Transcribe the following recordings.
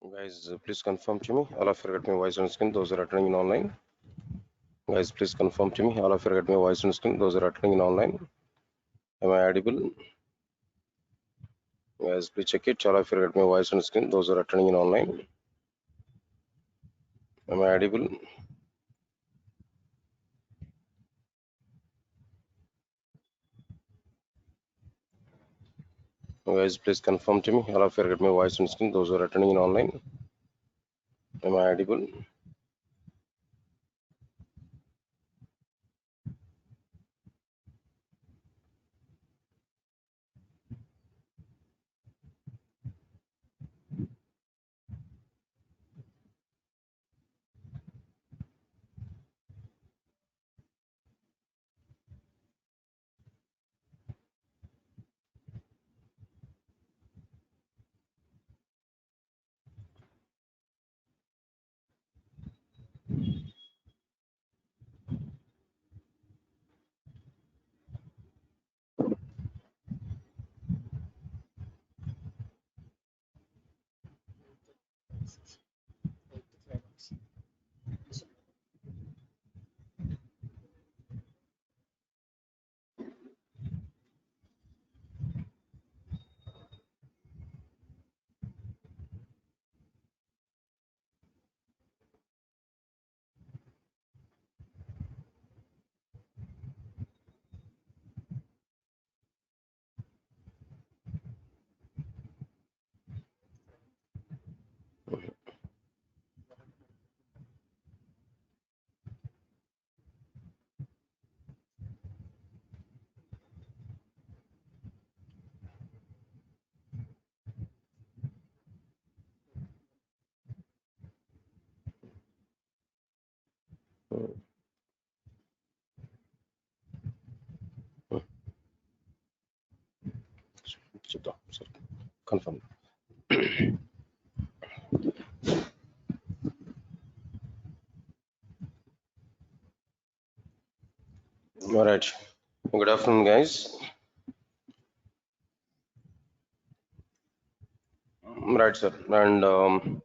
Guys, please confirm to me. All of you got my voice on screen. Those are attending in online. Guys, please confirm to me. All of you got my voice on screen. Those are attending in online. Am I audible? Guys, please check it. All of you got my voice on screen. Those are attending in online. Am I audible? Guys, please confirm to me. All of you got my voice on screen. Those are attending in online. Am I audible? Confirm. All right. Good afternoon, guys. Right, sir. And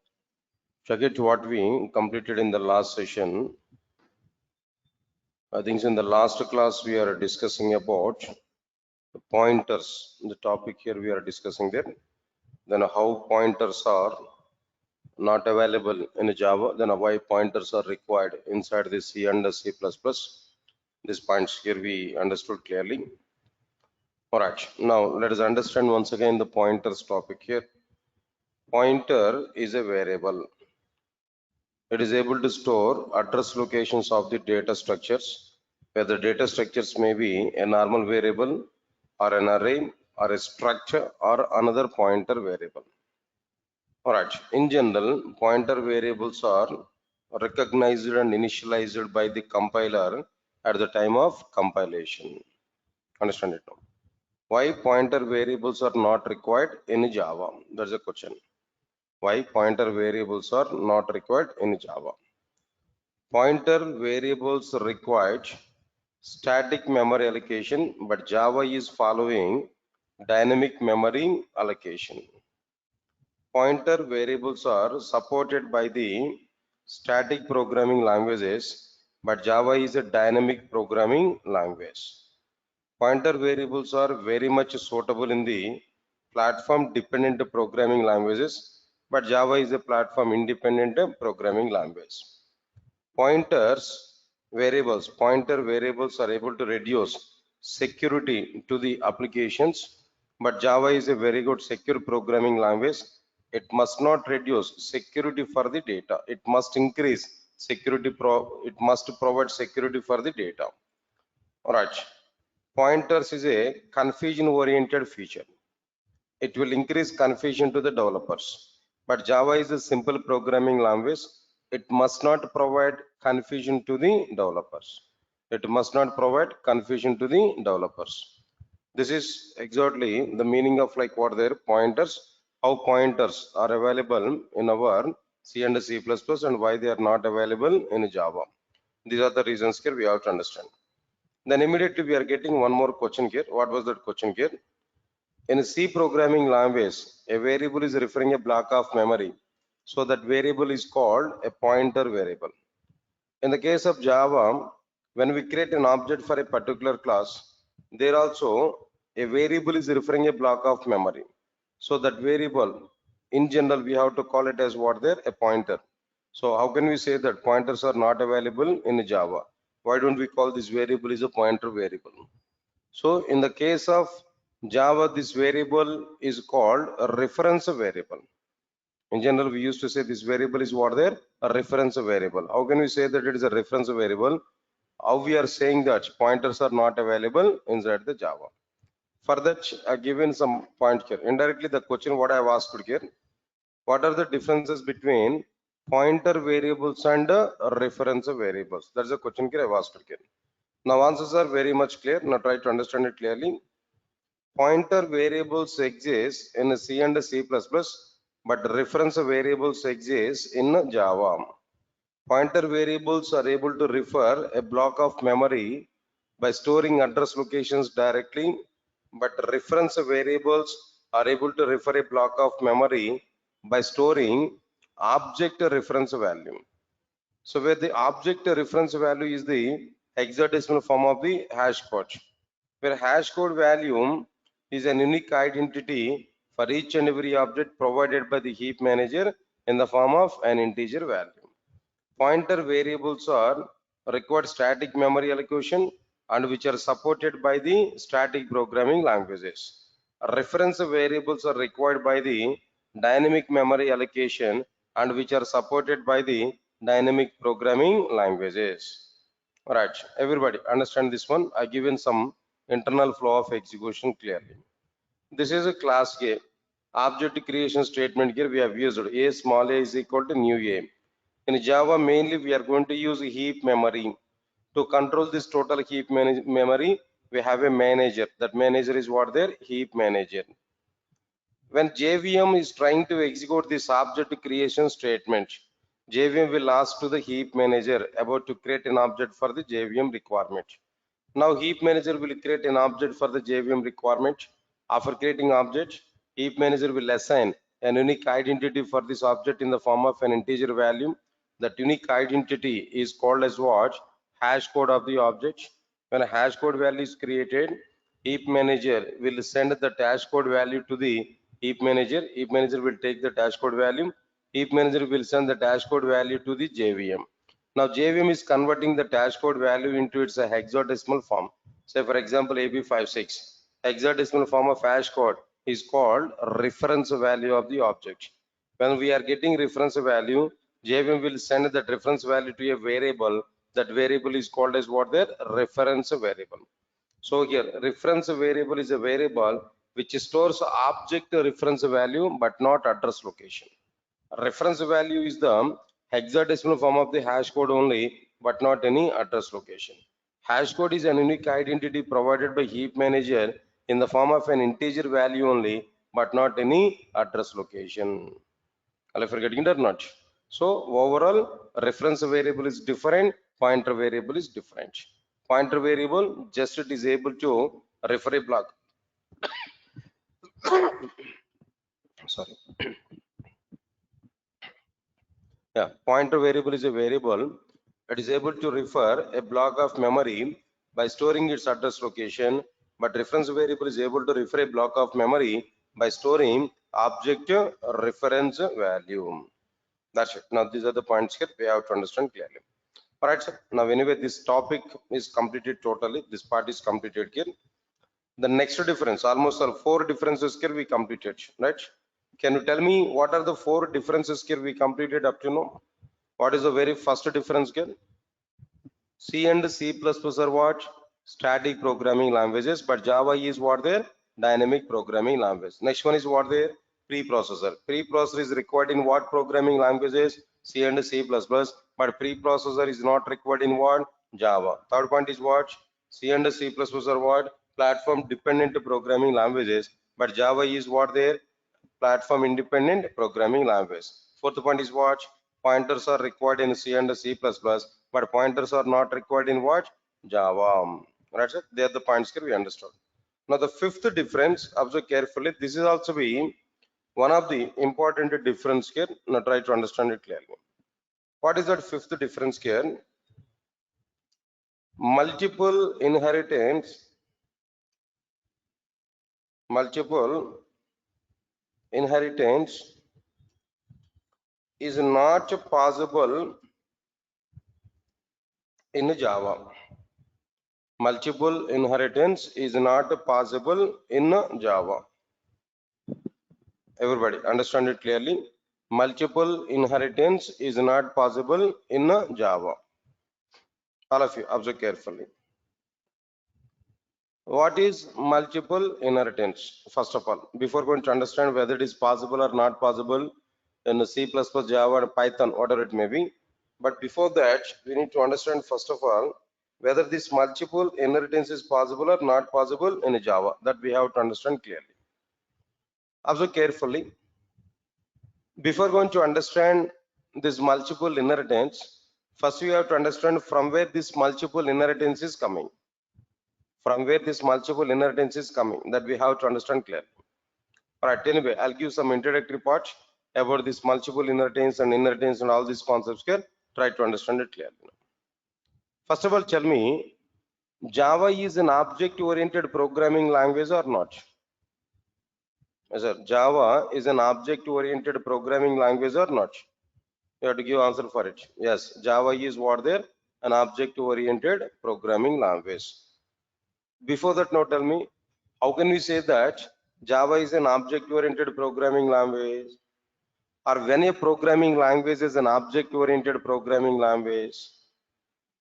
check it what we completed in the last session. I think in the last class we are discussing about the pointers. The topic here we are discussing there. Then how pointers are not available in Java. Then why pointers are required inside the C and the C++. These points here we understood clearly. All right. Now let us understand once again the pointers topic here. Pointer is a variable. It is able to store address locations of the data structures, where the data structures may be a normal variable or an array or a structure or another pointer variable. All right. In general, pointer variables are recognized and initialized by the compiler at the time of compilation. Understand it now. Why pointer variables are not required in Java? That's a question. Why pointer variables are not required in Java? Pointer variables required static memory allocation, but Java is following dynamic memory allocation. Pointer variables are supported by the static programming languages, but Java is a dynamic programming language. Pointer variables are very much suitable in the platform dependent programming languages, but Java is a platform independent programming language. Pointer variables are able to reduce security to the applications, but Java is a very good secure programming language. It must not reduce security for the data. It must increase security. It must provide security for the data. All right. Pointers is a confusion-oriented feature. It will increase confusion to the developers. But Java is a simple programming language. It must not provide confusion to the developers. It must not provide confusion to the developers. This is exactly the meaning of like what their pointers, how pointers are available in our C and C++ and why they are not available in Java. These are the reasons here we have to understand. Then immediately we are getting one more question here. What was that question here? In a C programming language, a variable is referring a block of memory So that variable is called a pointer variable. In the case of Java, when we create an object for a particular class, there also a variable is referring a block of memory. So that variable, in general, we have to call it as what there? A pointer. So how can we say that pointers are not available in Java? Why don't we call this variable is a pointer variable? So in the case of Java, this variable is called a reference variable. In general, we used to say this variable is what there? A reference variable. How can we say that it is a reference variable? How we are saying that pointers are not available inside the Java? For that, I given some point here. Indirectly, the question what I have asked here, what are the differences between pointer variables and reference variables? That's the question here I have asked here. Now answers are very much clear. Now try to understand it clearly. Pointer variables exist in C and C++, but reference variables exist in Java. Pointer variables are able to refer a block of memory by storing address locations directly, but reference variables are able to refer a block of memory by storing object reference value. So where the object reference value is the hexadecimal form of the hash code, where hash code value is an unique identity for each and every object provided by the heap manager in the form of an integer value. Pointer variables are required static memory allocation and which are supported by the static programming languages. Reference variables are required by the dynamic memory allocation and which are supported by the dynamic programming languages. Right, everybody understand this one? I given some internal flow of execution clearly. This is a class A. Object creation statement here we have used a small a is equal to new a. In Java, mainly we are going to use heap memory. To control this total heap memory, we have a manager. That manager is what there? Heap manager. When JVM is trying to execute this object creation statement, JVM will ask to the heap manager about to create an object for the JVM requirement. Now heap manager will create an object for the JVM requirement. After creating object, heap manager will assign an unique identity for this object in the form of an integer value. That unique identity is called as what? Hash code of the object. When a hash code value is created, heap manager will send the hash code value to the heap manager. Heap manager will take the hash code value. Heap manager will send the hash code value to the JVM. Now JVM is converting the hash code value into its hexadecimal form. Say for example AB56. Hexadecimal form of hash code is called reference value of the object. When we are getting reference value, JVM will send that reference value to a variable. That variable is called as what there? Reference variable. So here reference variable is a variable which stores object reference value but not address location. Reference value is the hexadecimal form of the hash code only, but not any address location. Hash code is an unique identity provided by heap manager in the form of an integer value only, but not any address location. Are you forgetting it or not? So overall, reference variable is different, pointer variable is different. Pointer variable just it is able to refer a block. Sorry. Yeah, pointer variable is a variable that is able to refer a block of memory by storing its address location, but reference variable is able to refer a block of memory by storing object reference value. That's it. Now these are the points here we have to understand clearly. All right, sir. Now anyway, this topic is completed totally. This part is completed here. The next difference, almost all 4 differences here we completed, right? Can you tell me what are the 4 differences here we completed up to now? What is the very first difference here? C and C++ are what? Static programming languages, but Java is what there? Dynamic programming language. Next one is what there? Preprocessor. Preprocessor is required in what programming languages? C and C++, but preprocessor is not required in what? Java. Third point is what? C and C++ are what? Platform dependent programming languages, but Java is what there? Platform independent programming language. Fourth point is what? Pointers are required in C and C++, but pointers are not required in what? Java. Right, sir? They are the points here we understood. Now the fifth difference, observe carefully. This is also be One of the important difference here, now try to understand it clearly. What is that fifth difference here? Multiple inheritance is not possible in Java. Multiple inheritance is not possible in Java. Everybody understand it clearly. Multiple inheritance is not possible in Java. All of you observe carefully. What is multiple inheritance? First of all, before going to understand whether it is possible or not possible in C++, Java, or Python, whatever it may be. But before that, we need to understand first of all whether this multiple inheritance is possible or not possible in Java. That we have to understand clearly. Observe carefully. Before going to understand this multiple inheritance, first we have to understand from where this multiple inheritance is coming. From where this multiple inheritance is coming, that we have to understand clearly. All right, anyway, I'll give some introductory part about this multiple inheritance and all these concepts here. Try to understand it clearly. First of all, tell me, Java is an object-oriented programming language or not? Yes, sir. Java is an object-oriented programming language or not? You have to give answer for it. Yes, Java is what there? An object-oriented programming language. Before that, now tell me, how can we say that Java is an object-oriented programming language? Or when a programming language is an object-oriented programming language?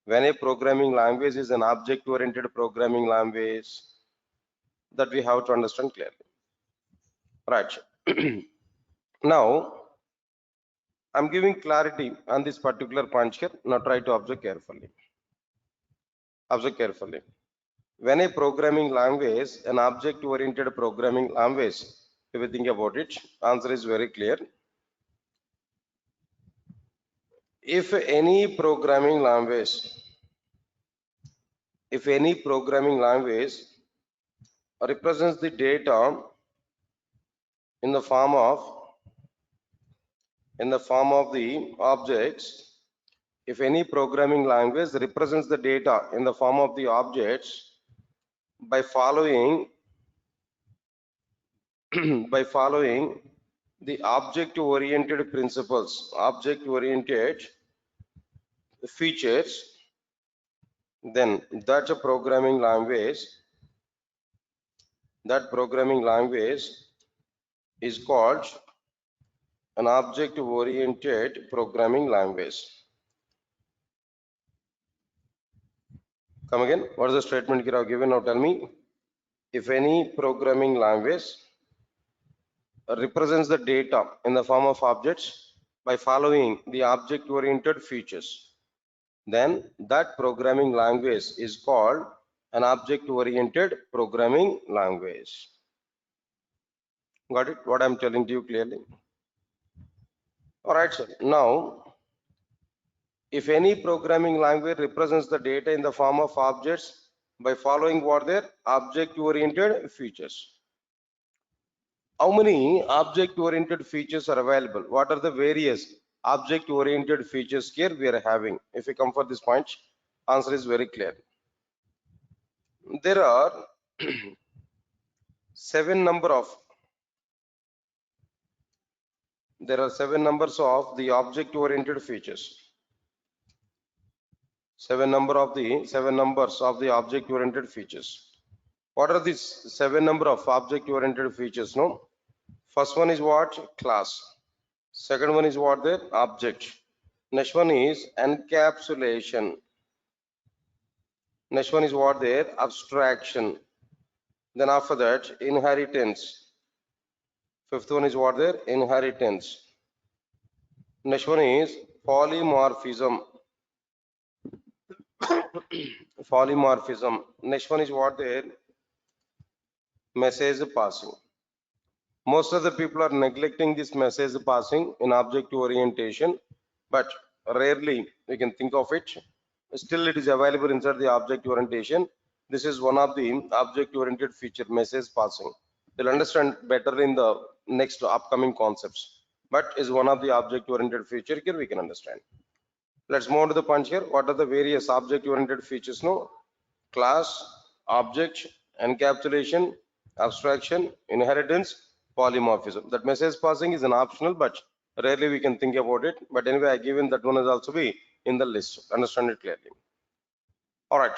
When a programming language is an object-oriented programming language, that we have to understand clearly. Right. Now, I'm giving clarity on this particular point here. Now try to observe carefully. Observe carefully. When a programming language, an object-oriented programming language, if you think about it, answer is very clear. If any programming language represents the data in the form of the objects, if any programming language represents the data in the form of the objects by following the object-oriented principles, object-oriented features, then that programming language is called an object-oriented programming language. Come again, what is the statement here I've given? Now tell me, if any programming language represents the data in the form of objects by following the object-oriented features, then that programming language is called an object-oriented programming language. Got it? What I'm telling to you clearly? All right, sir. Now, if any programming language represents the data in the form of objects by following what their object-oriented features. How many object-oriented features are available? What are the various object-oriented features here we are having? If we come for this point, answer is very clear. There are seven numbers of the object-oriented features. Seven numbers of the object-oriented features. What are these seven number of object-oriented features? No. First one is what? Class. Second one is what? Their object. Next one is encapsulation. Next one is what? Their abstraction. Then after that, inheritance. Fifth one is what? Their inheritance. Next one is polymorphism. Polymorphism. Next one is what? Their message passing. Most of the people are neglecting this message passing in object orientation, but rarely we can think of it. Still, it is available inside the object orientation. This is one of the object oriented feature, message passing. You'll understand better in the next upcoming concepts, but is one of the object oriented feature here we can understand. Let's move to the punch here. What are the various object oriented features? No, class, object, encapsulation, abstraction, inheritance, polymorphism. That message passing is an optional, but rarely we can think about it. But anyway, I given that one is also be in the list. Understand it clearly. All right.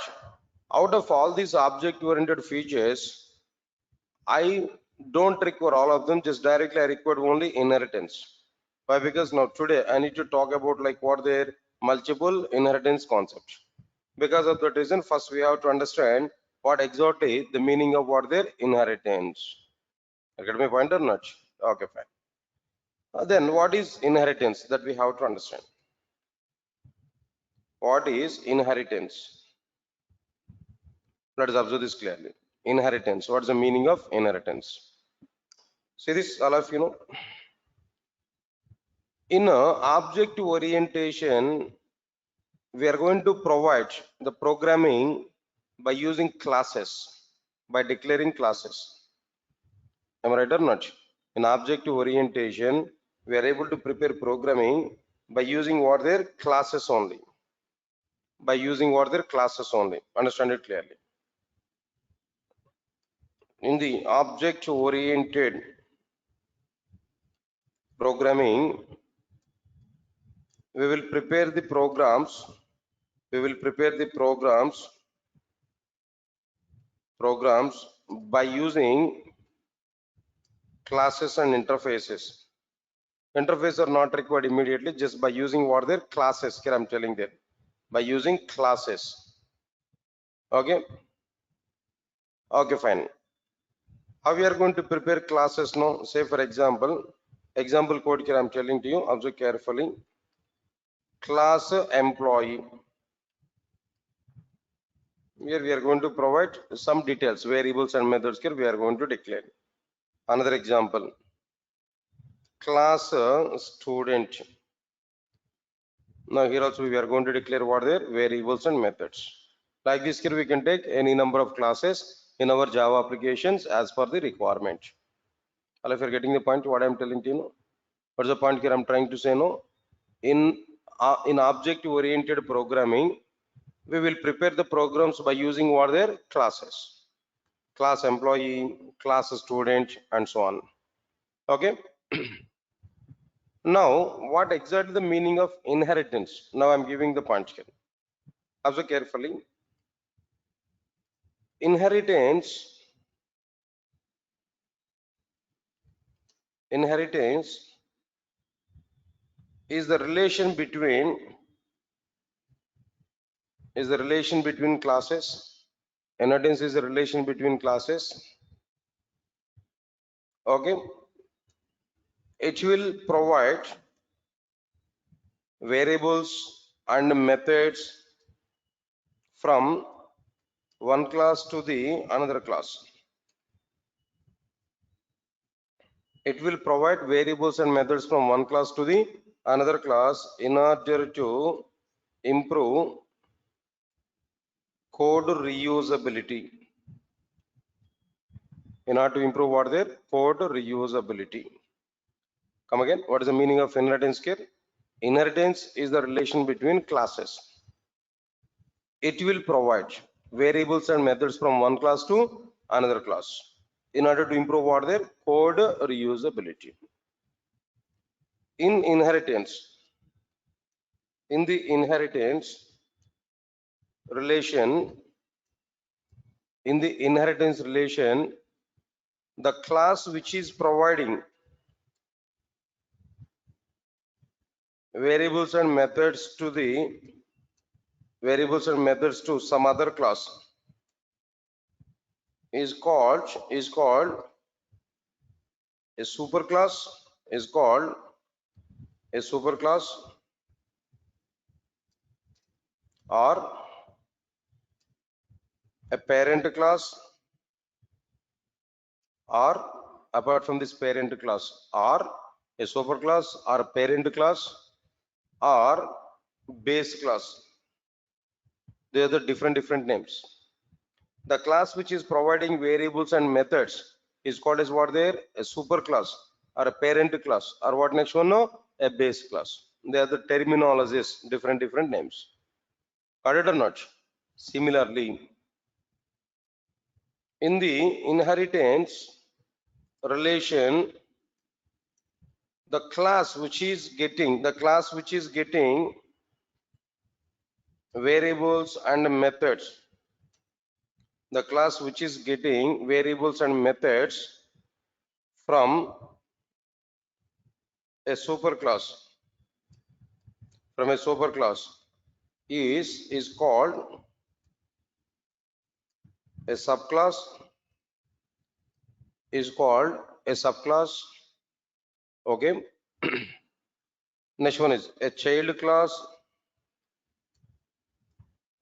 Out of all these object oriented features, I don't require all of them. Just directly I require only inheritance. Why? Because now today I need to talk about like what their multiple inheritance concepts. Because of that reason, first we have to understand what exactly the meaning of what their inheritance. Get my point or not? Okay, fine. Then what is inheritance that we have to understand? What is inheritance? Let us observe this clearly. Inheritance. What is the meaning of inheritance? See this, all of you know. In object orientation, we are going to provide the programming by using classes, by declaring classes. Am I right or not? In object orientation, we are able to prepare programming by using what their classes only. By using what their classes only. Understand it clearly. In the object oriented programming, we will prepare the programs. We will prepare the programs by using classes and interfaces. Interfaces are not required immediately, just by using what their classes. Here I'm telling them by using classes. Okay. Okay, fine. How we are going to prepare classes now? Say for example code here I'm telling to you. Observe carefully. Class employee. Here we are going to provide some details, variables and methods. Here we are going to declare. Another example. Class student. Now here also we are going to declare what their variables and methods. Like this here we can take any number of classes in our Java applications as per the requirement. All if you're getting the point what I'm telling to you know. What's the point here I'm trying to say no? In object oriented programming, we will prepare the programs by using what their classes. Class employee, class student and so on. Okay. Now, what exactly the meaning of inheritance? Now I'm giving the punch here. Observe carefully. Inheritance is the relation between classes. Inheritance is the relation between classes. Okay. It will provide variables and methods from one class to the another class. It will provide variables and methods from one class to the another class in order to improve code reusability. In order to improve what their code reusability. Come again. What is the meaning of inheritance here? Inheritance is the relation between classes. It will provide variables and methods from one class to another class in order to improve what their code reusability. In the inheritance relation, the class which is providing variables and methods to some other class is called a superclass, or a parent class, or apart from this parent class, or a superclass or parent class or base class. They are the different names. The class which is providing variables and methods is called as what there? A superclass. or a parent class, or what next one? No, a base class. They are the terminologies, different names. Got it or not? Similarly, in the inheritance relation, the class which is getting variables and methods, the class which is getting variables and methods from a superclass, is called a subclass, okay. Next one is a child class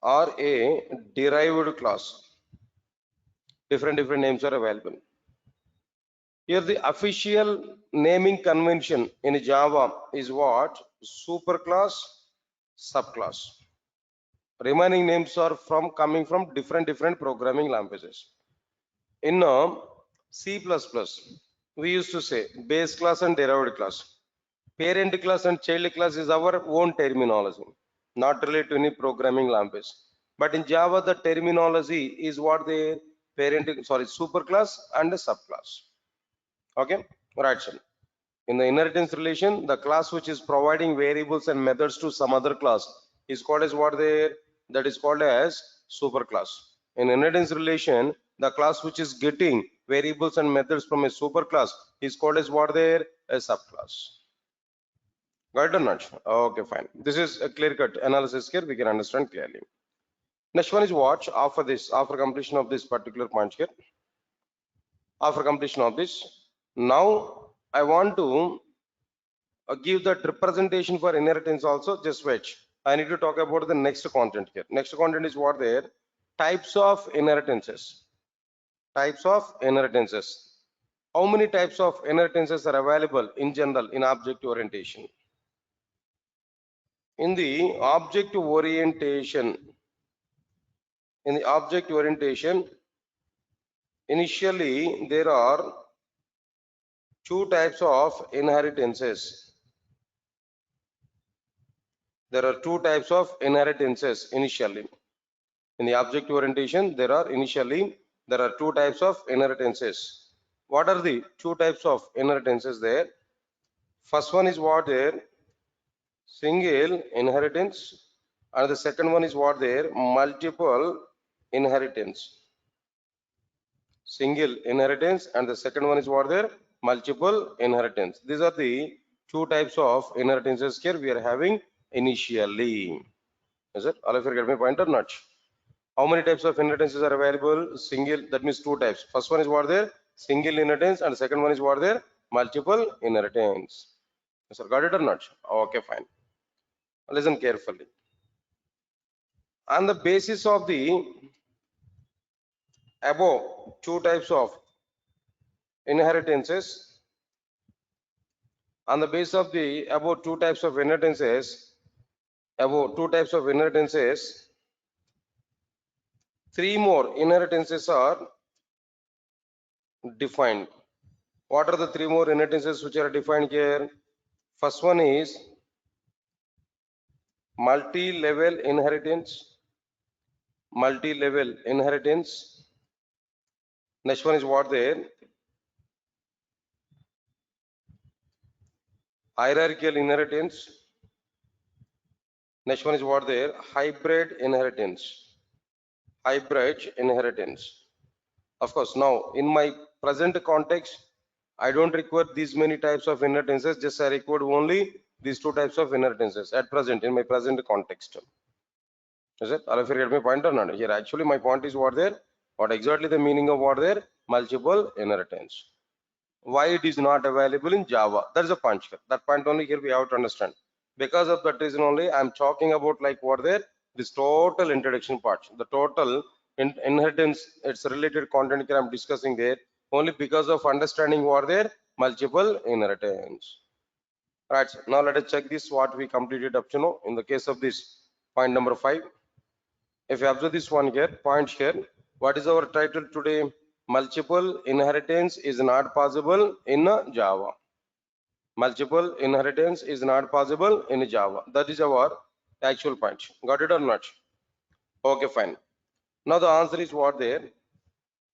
or a derived class. Different names are available. Here the official naming convention in Java is what? Superclass, subclass. Remaining names are coming from different programming languages. In C++, we used to say base class and derived class. Parent class and child class is our own terminology, not related to any programming language. But in Java, the terminology is what the superclass and the subclass. Okay, right, sir. In the inheritance relation, the class which is providing variables and methods to some other class is called as what there? That is called as superclass. In inheritance relation, the class which is getting variables and methods from a superclass is called as what there? A subclass. Got it or not? Okay, fine. This is a clear-cut analysis here. We can understand clearly. Next one is what? After completion of this particular point here, after completion of this, now I want to give that representation for inheritance also. Just wait. I need to talk about the next content here. Next content is what there? Types of inheritances. Types of inheritances. How many types of inheritances are available in general in object orientation? In the object orientation, initially there are two types of inheritances. There are two types of inheritances initially. In the object orientation, there are two types of inheritances. What are the two types of inheritances there? First one is what there? Single inheritance, and the second one is what there? Multiple inheritance. Single inheritance, and the second one is what there? Multiple inheritance. These are the two types of inheritances here we are having initially. Is it? All of you get my point or not? How many types of inheritances are available? Single, that means two types. First one is what there? Single inheritance, and the second one is what there? Multiple inheritance. Sir, got it or not? Okay, fine. Listen carefully. On the basis of the above two types of inheritances, three more inheritances are defined. What are the three more inheritances which are defined here? First one is multi-level inheritance. Next one is what there? Hierarchical inheritance. Next one is what there? Hybrid inheritance. Of course, now in my present context, I don't require these many types of inheritances. Just I require only these two types of inheritances at present in my present context. Is it? I'll forget my point or not? Here, actually, my point is what there? What exactly the meaning of what there? Multiple inheritance. Why it is not available in Java? That is a point here. That point only here we have to understand. Because of that reason only, I'm talking about like what there? This total introduction part. The total inheritance, its related content here I'm discussing there. Only because of understanding what there? Multiple inheritance. Right. So now let us check this what we completed up to now. In the case of this point number 5. If you observe this one here, point here, what is our title today? Multiple inheritance is not possible in Java. Multiple inheritance is not possible in Java. That is our actual point. Got it or not? Okay, fine. Now the answer is what there.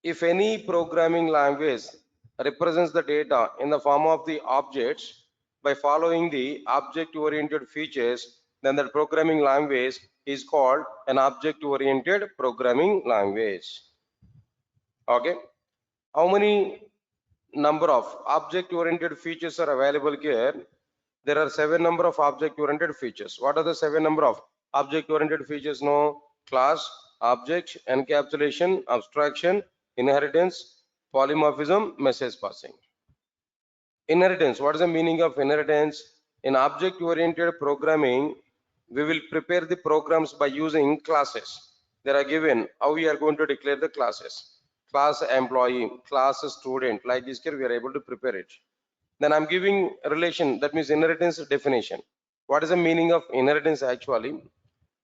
If any programming language represents the data in the form of the objects by following the object-oriented features, then that programming language is called an object-oriented programming language. Okay. How many number of object-oriented features are available here? There are 7 number of object-oriented features. What are the 7 number of object-oriented features? No, class, object, encapsulation, abstraction, inheritance, polymorphism, message passing. Inheritance. What is the meaning of inheritance? In object-oriented programming, we will prepare the programs by using classes. They are given how we are going to declare the classes. Class employee, class student. Like this here, we are able to prepare it. Then I'm giving a relation, that means inheritance definition. What is the meaning of inheritance actually?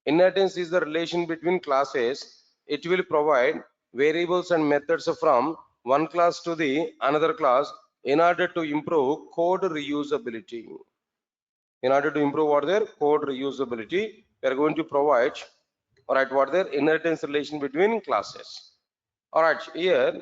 Inheritance is the relation between classes. It will provide variables and methods from one class to the another class in order to improve code reusability. In order to improve what their code reusability, we are going to provide, all right, what their inheritance relation between classes. All right, here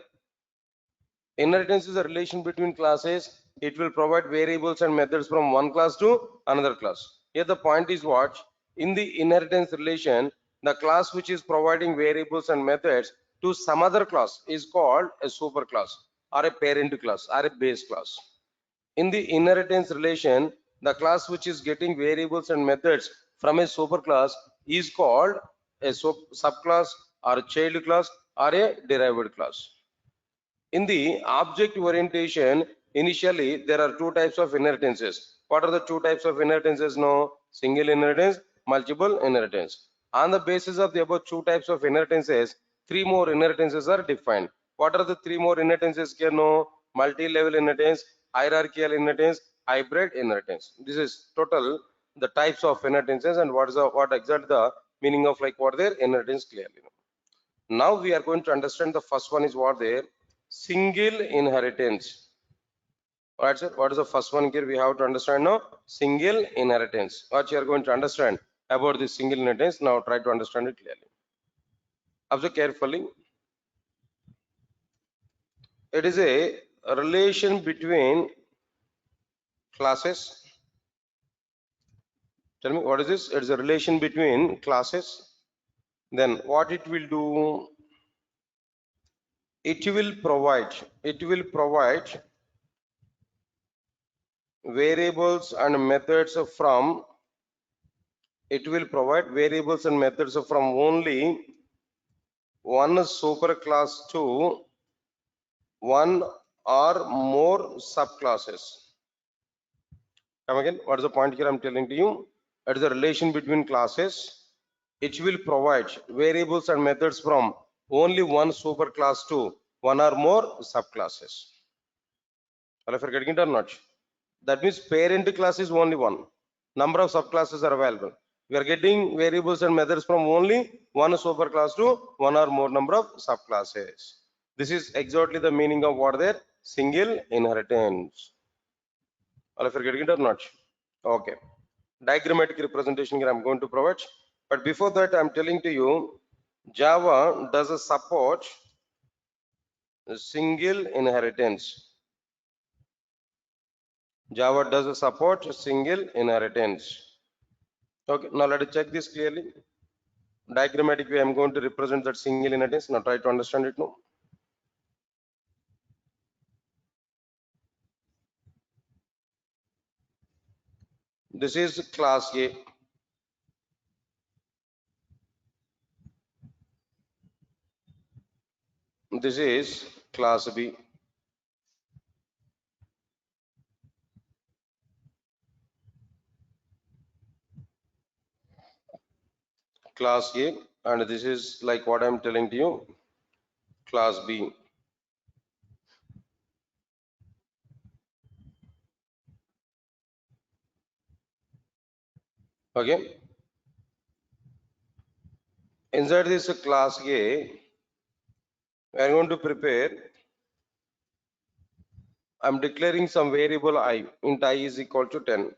inheritance is a relation between classes. It will provide variables and methods from one class to another class. Here the point is what? In the inheritance relation, the class which is providing variables and methods to some other class is called a superclass or a parent class or a base class. In the inheritance relation, the class which is getting variables and methods from a superclass is called a subclass or a child class or a derived class. In the object orientation, initially there are 2 types of inheritances. What are the 2 types of inheritances? No, single inheritance, multiple inheritance. On the basis of the above 2 types of inheritances, 3 more inheritances are defined. What are the 3 more inheritances here? No, multi-level inheritance, hierarchical inheritance, hybrid inheritance. This is total the types of inheritances and what exactly the meaning of like what their inheritance clearly. Now we are going to understand the first one is what there, single inheritance. All right, sir. What is the first one here? We have to understand now single inheritance. What you are going to understand about this single inheritance? Now try to understand it clearly. Observe carefully. It is a relation between classes. Tell me what is this? It is a relation between classes. Then what it will do? It will provide variables and methods from only one superclass to one or more subclasses. Come again, what is the point here I'm telling to you? It is a relation between classes. It will provide variables and methods from only one superclass to one or more subclasses. Are you forgetting it or not? That means parent class is only one. Number of subclasses are available. We are getting variables and methods from only one superclass to one or more number of subclasses. This is exactly the meaning of what their single inheritance. Are you forgetting it or not? Okay. Diagrammatic representation here I'm going to provide. But before that, I'm telling to you, Java does support single inheritance. Java does support single inheritance. Okay, now let us check this clearly. Diagrammatic way, I'm going to represent that single inheritance. Now try to understand it now. This is class A. This is class B. Class A, and this is like what I'm telling to you, class B. Okay. Inside this class A, we are going to prepare I'm declaring some variable I, int I is equal to 10.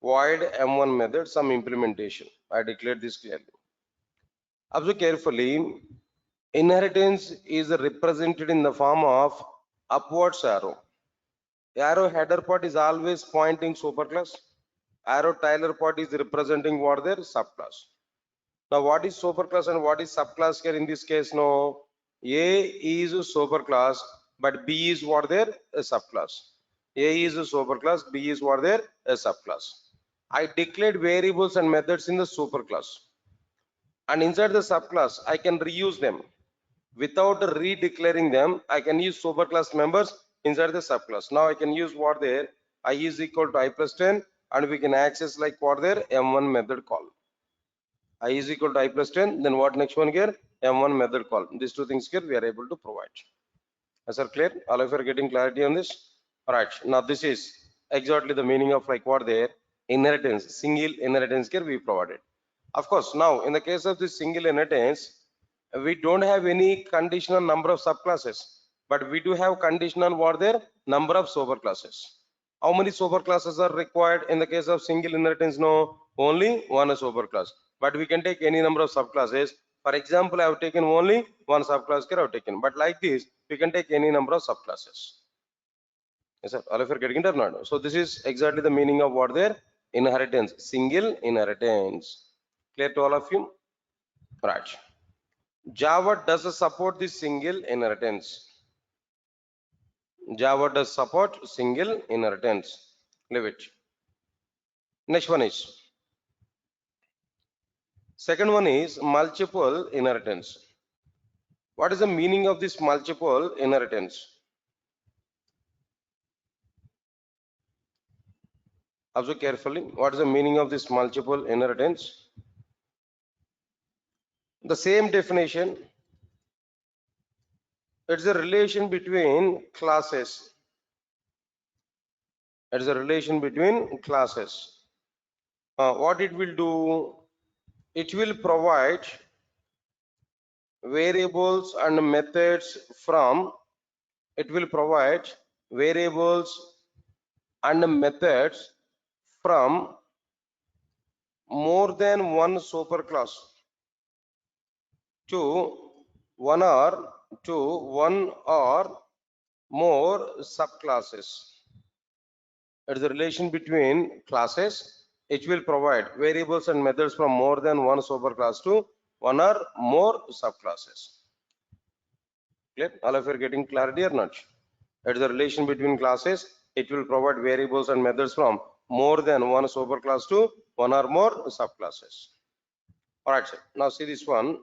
Void M1 method, some implementation. I declared this clearly. Observe carefully. Inheritance is represented in the form of upwards arrow. Arrow header part is always pointing superclass. Arrow trailer part is representing what their subclass. Now what is superclass and what is subclass here in this case? No, A is superclass, but B is what their subclass. A is superclass, B is what their subclass. I declared variables and methods in the superclass, and inside the subclass I can reuse them. Without redeclaring them, I can use superclass members inside the subclass. Now I can use what there I is equal to I plus 10, and we can access like what there M1 method call. I is equal to I plus 10, then what next one here? M1 method call. These two things here we are able to provide. Is that clear? All of you are getting clarity on this? All right. Now this is exactly the meaning of like what there inheritance, single inheritance here we provided. Of course, now in the case of this single inheritance, we don't have any conditional number of subclasses, but we do have conditional what there number of superclasses. How many superclasses are required in the case of single inheritance? No, only one superclass, but we can take any number of subclasses. For example, I have taken only one subclass here I have taken, but like this we can take any number of subclasses. Yes sir, all of you are getting it or not? So this is exactly the meaning of what there inheritance, single inheritance. Clear to all of you? Right. Java does support this single inheritance. Java does support single inheritance. Leave it. Next one is, second one is multiple inheritance. What is the meaning of this multiple inheritance? Observe carefully. What is the meaning of this multiple inheritance? The same definition. It's a relation between classes. It's a relation between classes. What it will do? It will provide variables and methods from, it will provide variables and methods from more than one superclass to one or more subclasses. It is a relation between classes. It will provide variables and methods from more than one superclass to one or more subclasses. Clear? All of you are getting clarity or not? It is a relation between classes. It will provide variables and methods from more than one superclass to one or more subclasses. All right, sir. Now see this one.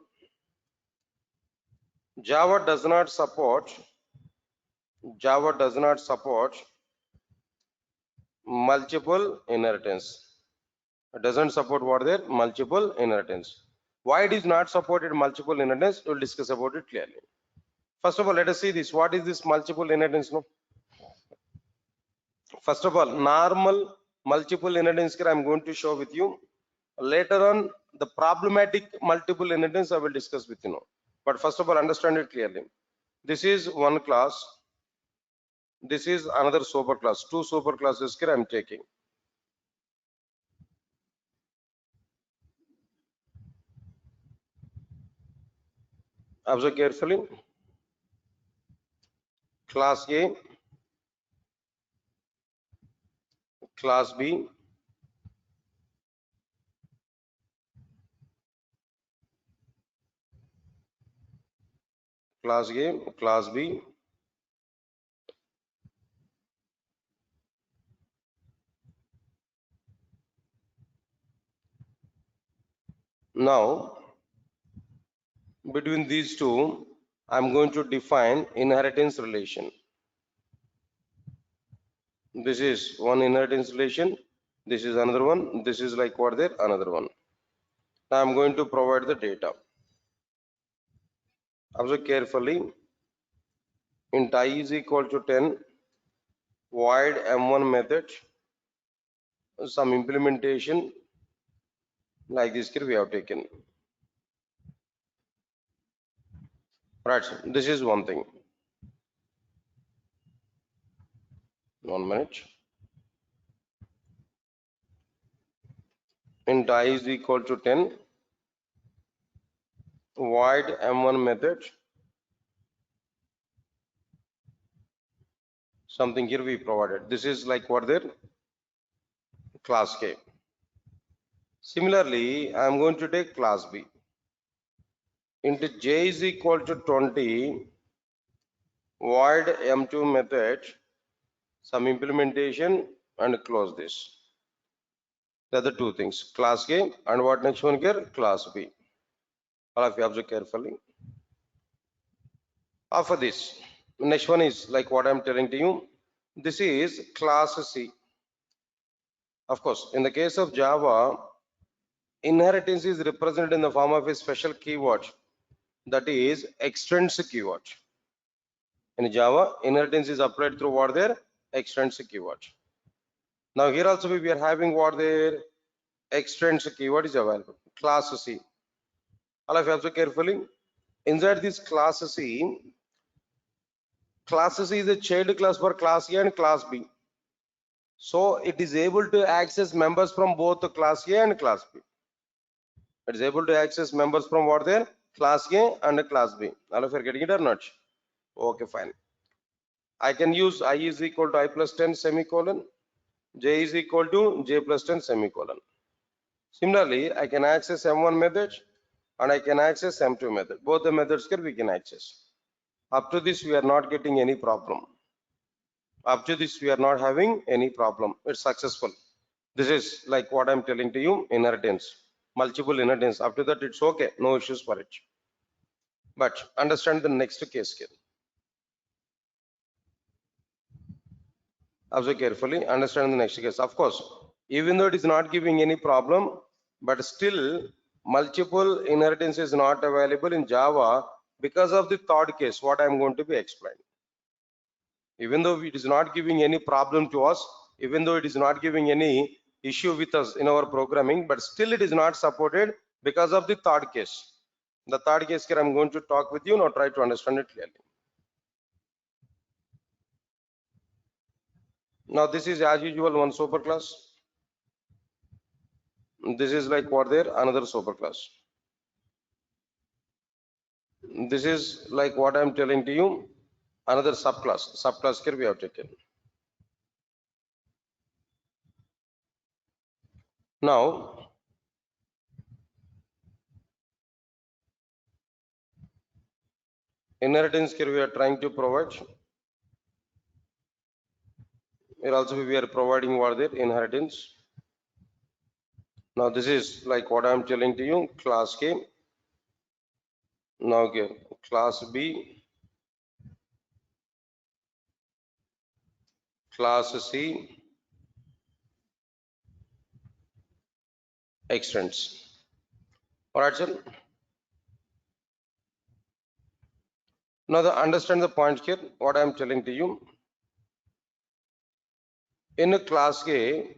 Java does not support multiple inheritance. It doesn't support what there multiple inheritance. Why it is not supported multiple inheritance? We'll discuss about it clearly. First of all, let us see this. What is this multiple inheritance? No. First of all, normal multiple inheritance I'm going to show with you. Later on, the problematic multiple inheritance I will discuss with you. But first of all, understand it clearly. This is one class. This is another superclass. Two superclasses here I'm taking. Observe carefully. Class A, class B, class A, class B. Now, between these two, I'm going to define inheritance relation. This is one inheritance relation. This is another one. This is like what there, another one. Now I'm going to provide the data. Observe carefully. Int I is equal to 10. Void M1 method. Some implementation like this here we have taken. Right. This is one thing. 1 minute. Int I is equal to 10. Void M1 method. Something here we provided. This is like what there? Class K. Similarly, I am going to take class B. Into J is equal to 20. Void M2 method. Some implementation and close this. The other two things. Class A and what next one here? Class B. All of you observe carefully. After this, next one is like what I am telling to you. This is class C. Of course, in the case of Java, inheritance is represented in the form of a special keyword, that is extends keyword. In Java, inheritance is applied through what there? Extends keyword. Now here also we are having what there? Extends keyword is available. Class C. All of you observe carefully. Inside this class C is a child class for class A and class B. So it is able to access members from both the class A and class B. It is able to access members from what there? Class A and class B. All of you are getting it or not? Okay, fine. I can use I is equal to I plus 10 semicolon. J is equal to J plus 10 semicolon. Similarly, I can access M1 method and I can access M2 method. Both the methods here we can access. Up to this, we are not getting any problem. Up to this, we are not having any problem. It's successful. This is like what I'm telling to you, inheritance, multiple inheritance. After that, it's okay, no issues for it. But understand the next case here. Observe carefully, understand the next case. Of course, even though it is not giving any problem, but still multiple inheritance is not available in Java because of the third case, what I'm going to be explaining. Even though it is not giving any problem to us, even though it is not giving any issue with us in our programming, but still it is not supported because of the third case. The third case here I'm going to talk with you, now try to understand it clearly. Now this is as usual one superclass. This is like what there? Another superclass. This is like what I'm telling to you, another subclass. Subclass here we have taken. Now inheritance here we are trying to provide. Here also we are providing what there? Inheritance. Now this is like what I'm telling to you, class K. Now here class B, class C, extends. All right, sir. Now understand the point here, what I'm telling to you. In a class A,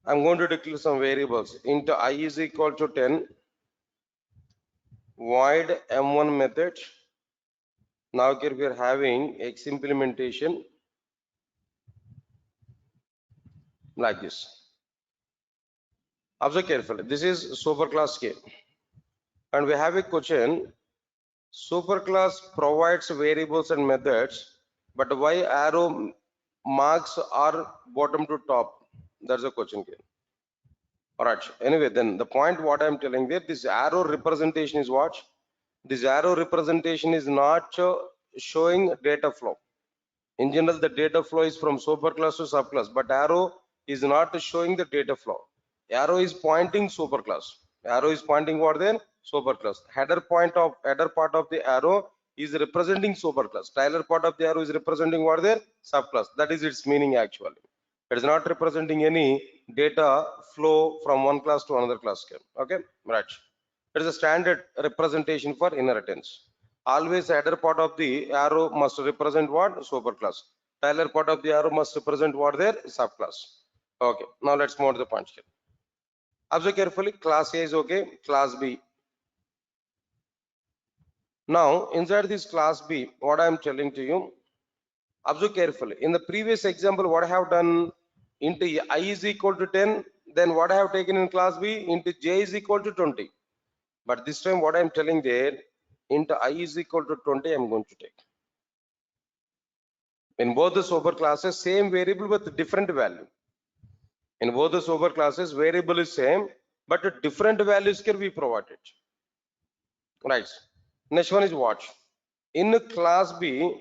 I'm going to declare some variables. Into I is equal to 10, void M1 method. Now here we are having X implementation like this. Observe carefully. This is superclass K. And we have a question. Superclass provides variables and methods, but why arrow marks are bottom to top? That's a question here. All right. Anyway, then the point what I'm telling there, this arrow representation is what? This arrow representation is not showing data flow. In general, the data flow is from superclass to subclass, but arrow is not showing the data flow. Arrow is pointing superclass. Arrow is pointing what then? Superclass. Header part of the arrow is representing superclass. Trailer part of the arrow is representing what there? Subclass. That is its meaning actually. It is not representing any data flow from one class to another class. Okay, right. It is a standard representation for inheritance. Always header part of the arrow must represent what? Superclass. Trailer part of the arrow must represent what there? Subclass. Okay, now let's move to the punch here. Observe carefully, class A is okay, class B. Now inside this class B, what I am telling to you, Observe carefully. In the previous example, what I have done, into I is equal to 10, then what I have taken in class B, into j is equal to 20. But this time what I am telling there, into I is equal to 20, I am going to take. In both the super classes, same variable with different value. In both the super classes, variable is same, but different values can be provided. Right. Next one is what? In class B,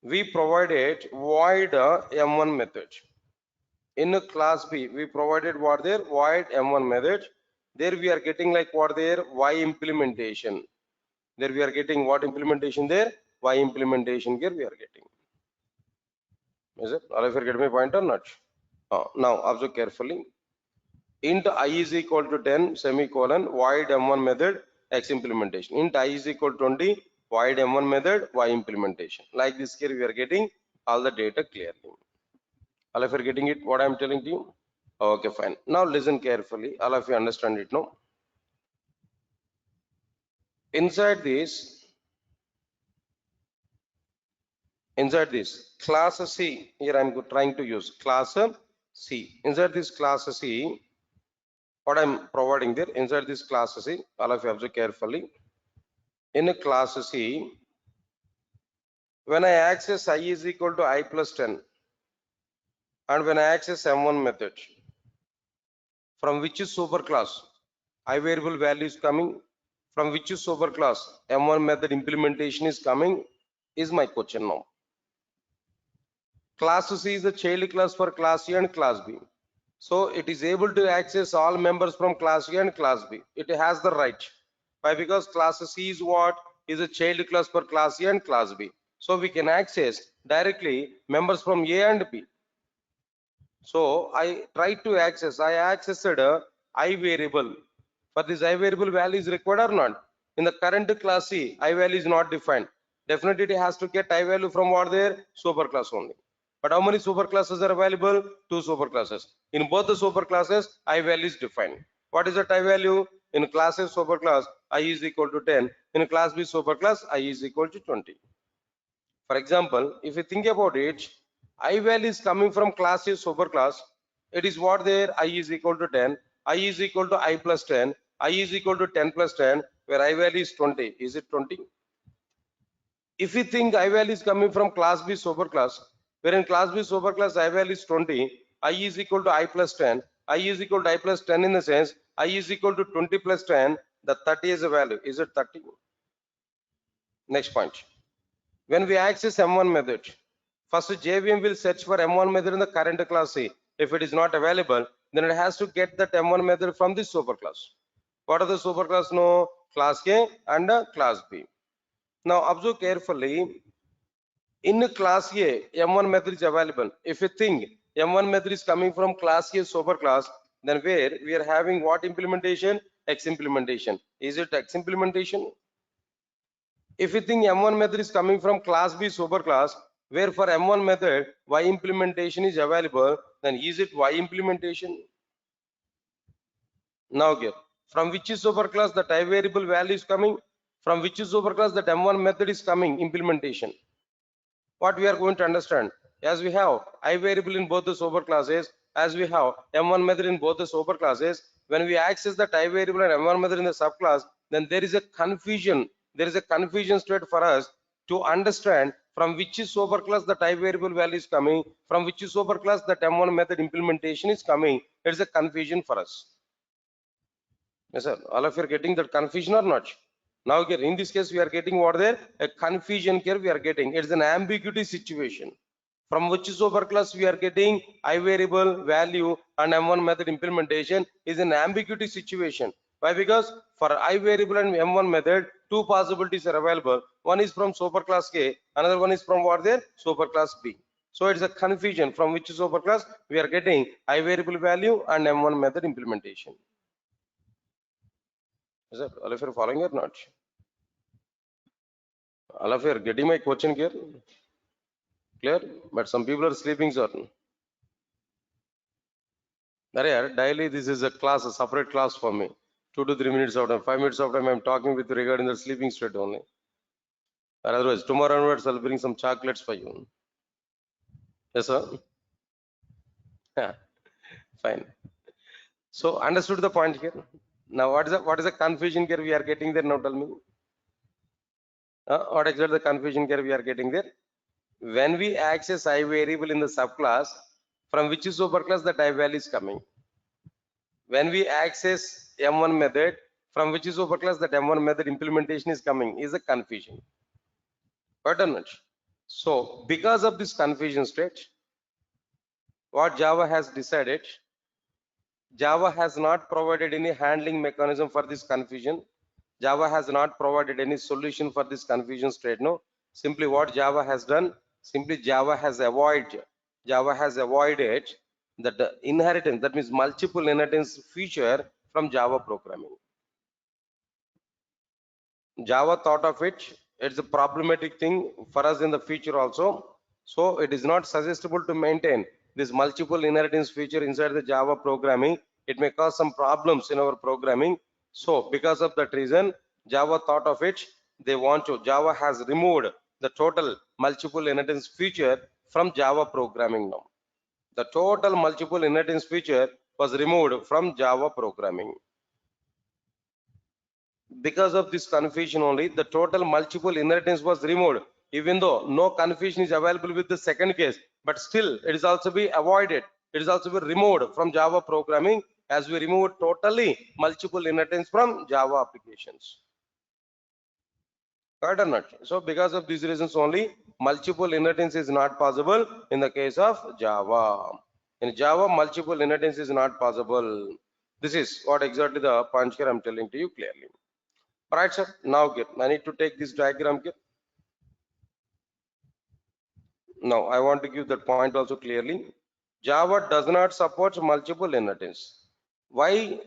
we provided void M1 method. In class B, we provided what there? Void M1 method. There we are getting like what there? Y implementation. There we are getting what implementation there? Y implementation here we are getting. Is it? All of you get my point or not? Now observe carefully. Int I is equal to 10 semicolon void M1 method X implementation. Int I is equal to 20 void M1 method Y implementation. Like this here we are getting all the data clearly. All of you are getting it what I am telling to you? Okay, fine. Now listen carefully. All of you understand it now. Inside this class C, here I am trying to use class C. Inside this class C, what I am providing there, inside this class C, all of you observe carefully. In a class C, when I access I is equal to I plus 10, and when I access M1 method, from which is superclass I variable value is coming, from which is superclass M1 method implementation is coming, is my question now. Class C is the child class for class A and class B. So it is able to access all members from class A and class B. It has the right. Why? Because class C is what? Is a child class for class A and class B. So we can access directly members from A and B. So I tried to access, I accessed a I variable. For this I variable value is required or not? In the current class C, I value is not defined. Definitely it has to get I value from what there? Superclass only. But how many superclasses are available? 2 superclasses. In both the superclasses, I value is defined. What is that I value? In class A superclass, I is equal to 10. In class B superclass, I is equal to 20. For example, if you think about it, I value is coming from class A superclass. It is what there? I is equal to 10. I is equal to I plus 10. I is equal to 10 plus 10, where I value is 20. Is it 20? If we think I value is coming from class B superclass, where in class B superclass I value is 20, I is equal to I plus 10, I is equal to I plus 10 in the sense I is equal to 20 plus 10, the 30 is a value. Is it 30? Next point. When we access M1 method, first JVM will search for M1 method in the current class C. If it is not available, then it has to get that M1 method from this superclass. What are the superclass? No, class A and class B. Now observe carefully. In class A, M1 method is available. If you think M1 method is coming from class A superclass, then where we are having what implementation? X implementation. Is it X implementation? If you think M1 method is coming from class B superclass, where for M1 method Y implementation is available, then is it Y implementation? Now here, from which is superclass that I variable value is coming? From which is superclass that M1 method is coming implementation? What we are going to understand, as we have I variable in both the superclasses, as we have M1 method in both the superclasses, when we access the I variable and M1 method in the subclass, then there is a confusion. There is a confusion state for us to understand from which is superclass the I variable value is coming, from which is superclass that M1 method implementation is coming. There is a confusion for us. Yes, sir. All of you are getting that confusion or not? Now here in this case we are getting what there? A confusion here we are getting. It's an ambiguity situation. From which superclass we are getting I variable value and M1 method implementation is an ambiguity situation. Why? Because for I variable and M1 method, two possibilities are available. One is from superclass A, another one is from what there? Superclass B. So it's a confusion from which superclass we are getting I variable value and M1 method implementation. Is that all of you are following or not? All of you are getting my question here? Clear? But some people are sleeping, sir. Daily this is a class, a separate class for me. 2 to 3 minutes of time, 5 minutes of time I am talking with you regarding the sleeping state only. Otherwise, tomorrow onwards I'll bring some chocolates for you. Yes, sir. Yeah, fine. So understood the point here. Now, what is the confusion here we are getting there? Now tell me. What exactly the confusion here we are getting there? When we access I variable in the subclass, from which superclass the type value is coming. When we access M1 method, from which superclass that M1 method implementation is coming is a confusion. Right or not? So because of this confusion state, what Java has decided, Java has not provided any handling mechanism for this confusion. Java has not provided any solution for this confusion state. No, simply what Java has done, simply Java has avoided that the inheritance, that means multiple inheritance feature from Java programming. Java thought of it. It's a problematic thing for us in the future also. So it is not suggestible to maintain this multiple inheritance feature inside the Java programming. It may cause some problems in our programming. So because of that reason, Java thought of it. Java has removed the total multiple inheritance feature from Java programming now. The total multiple inheritance feature was removed from Java programming. Because of this confusion only, the total multiple inheritance was removed, even though no confusion is available with the second case, but still it is also be avoided. It is also be removed from Java programming, as we remove totally multiple inheritance from Java applications. Correct or not? So because of these reasons only, multiple inheritance is not possible in the case of Java. In Java, multiple inheritance is not possible. This is what exactly the point here I'm telling to you clearly. Right, sir. Now get. I need to take this diagram here. Now I want to give that point also clearly. Java does not support multiple inheritance. Why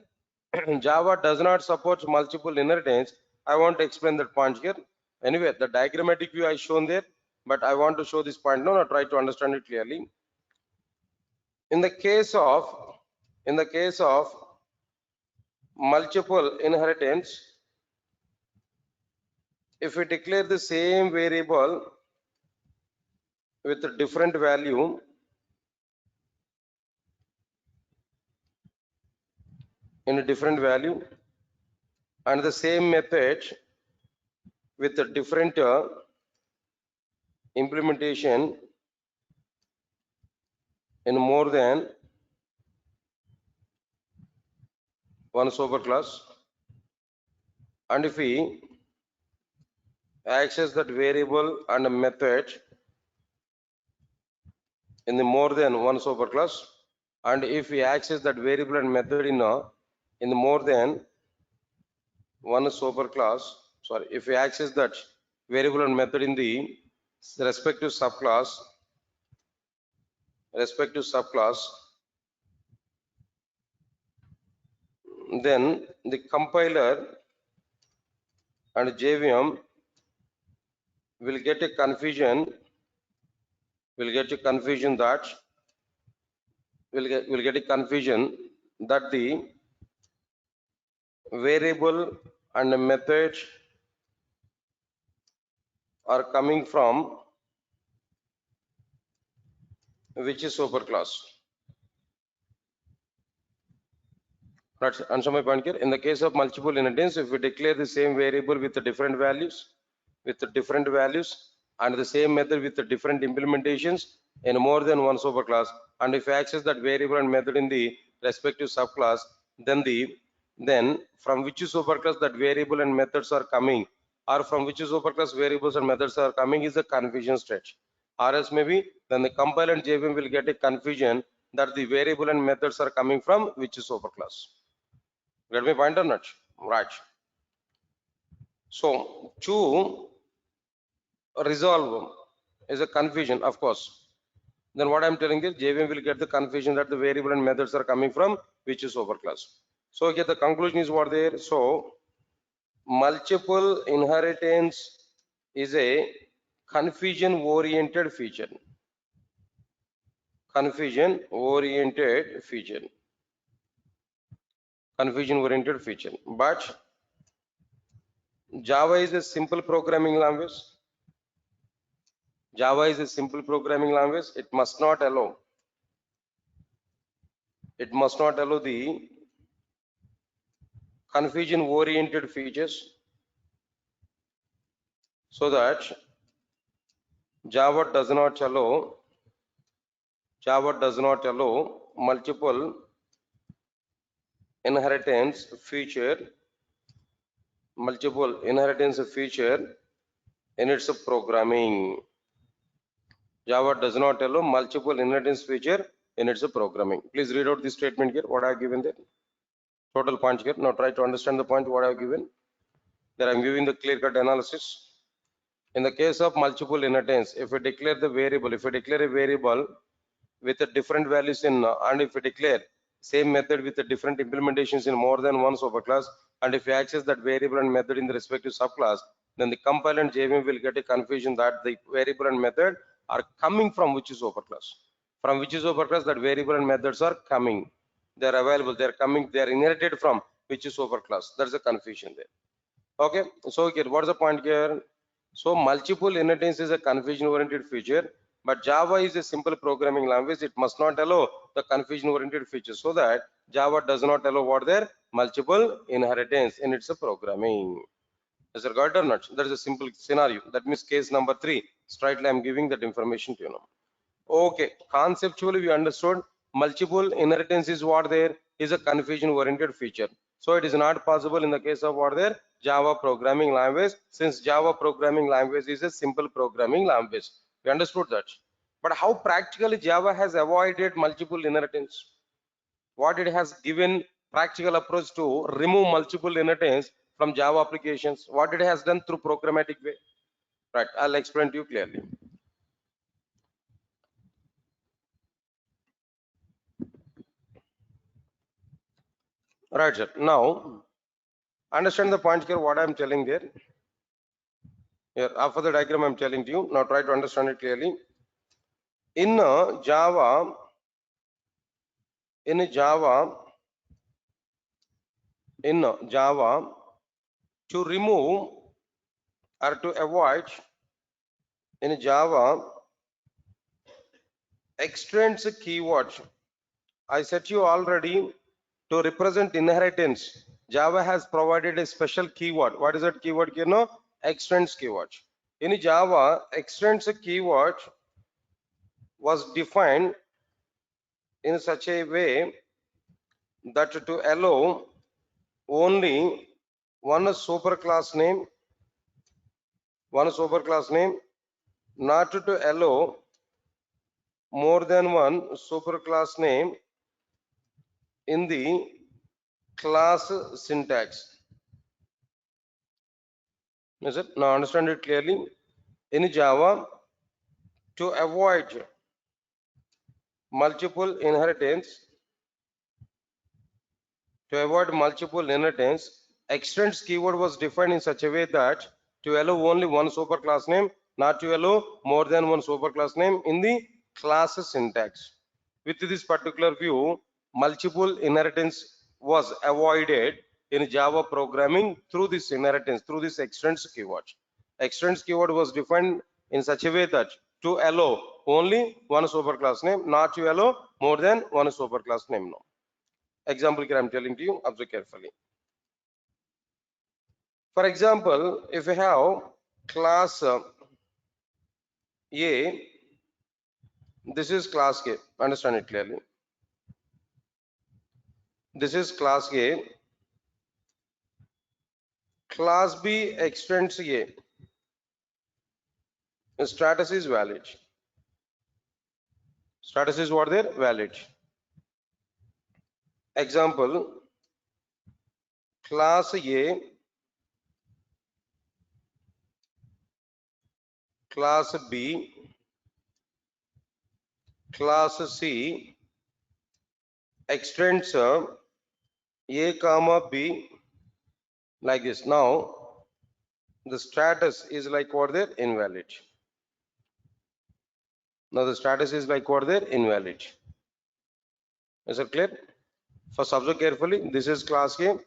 Java does not support multiple inheritance? I want to explain that point here. Anyway, the diagrammatic view I shown there, but I want to show this point now. Try to understand it clearly. In the case of multiple inheritance, if we declare the same variable with a different value, in a different value, and the same method with a different implementation in more than one superclass, and if we access that variable and a method in the more than one superclass, and if we access that variable and method in the more than one superclass, sorry, if we access that variable and method in the respective subclass, then the compiler and JVM will get a confusion that the variable and the method are coming from which is superclass. Let's answer my point here. In the case of multiple inheritance, if we declare the same variable with the different values, and the same method with the different implementations in more than one superclass, and if we access that variable and method in the respective subclass, then from which superclass that variable and methods are coming, or from which superclass variables and methods are coming, is a confusion state. Or else maybe then the compiler and JVM will get a confusion that the variable and methods are coming from which superclass. Get my point or not? Right. So to resolve is a confusion, of course. Then what I'm telling is JVM will get the confusion that the variable and methods are coming from which is superclass. So again, the conclusion is what there. So multiple inheritance is a confusion oriented feature. Confusion oriented feature. But Java is a simple programming language. Java is a simple programming language. It must not allow the confusion oriented features, so that Java does not allow multiple inheritance feature in its programming. Java does not allow multiple inheritance feature in its programming. Please read out this statement here, what I have given there. Total points here. Now try to understand the point what I have given. There I am giving the clear-cut analysis. In the case of multiple inheritance, if we declare a variable with a different values and if we declare same method with a different implementations in more than one superclass, and if we access that variable and method in the respective subclass, then the compiler and JVM will get a confusion that the variable and method are coming from which superclass. From which superclass that variable and methods are coming. They are available, they are coming, they are inherited from which superclass. That's a confusion there. Okay, so here what's the point here? So multiple inheritance is a confusion oriented feature, but Java is a simple programming language. It must not allow the confusion oriented feature, so that Java does not allow what there multiple inheritance in its programming. Is it got or not? That is a simple scenario. That means case number 3. Straightly I'm giving that information to you now. Okay, conceptually we understood multiple inheritance is what there is a confusion oriented feature. So it is not possible in the case of what there Java programming language, since Java programming language is a simple programming language. We understood that. But how practically Java has avoided multiple inheritance? What it has given practical approach to remove multiple inheritance from Java applications? What it has done through programmatic way? Right, I'll explain to you clearly. Right, sir. Now, understand the point here, what I am telling there. Here, after the diagram I am telling to you. Now try to understand it clearly. In Java, to remove or to avoid in Java extends keyword. I said you already, to represent inheritance, Java has provided a special keyword. What is that keyword here? No, extends keyword. In Java, extends keyword was defined in such a way that to allow only one superclass name, not to allow more than one superclass name in the class syntax. Is it? Now understand it clearly. In Java, to avoid multiple inheritance, extends keyword was defined in such a way that to allow only one superclass name, not to allow more than one superclass name in the class syntax. With this particular view, multiple inheritance was avoided in Java programming through this inheritance, through this extends keyword. Extends keyword was defined in such a way that to allow only one superclass name, not to allow more than one superclass name. No. Example here I'm telling to you, observe carefully. For example, if we have class A, this is class A, understand it clearly. This is class A. Class B extends A. Status is valid. Status is what there? Valid. Example, class A, class B, class C extends A comma B like this. Now the status is like what there? Invalid. Now the status is like what there? Invalid. Is it clear? First observe carefully. This is class A.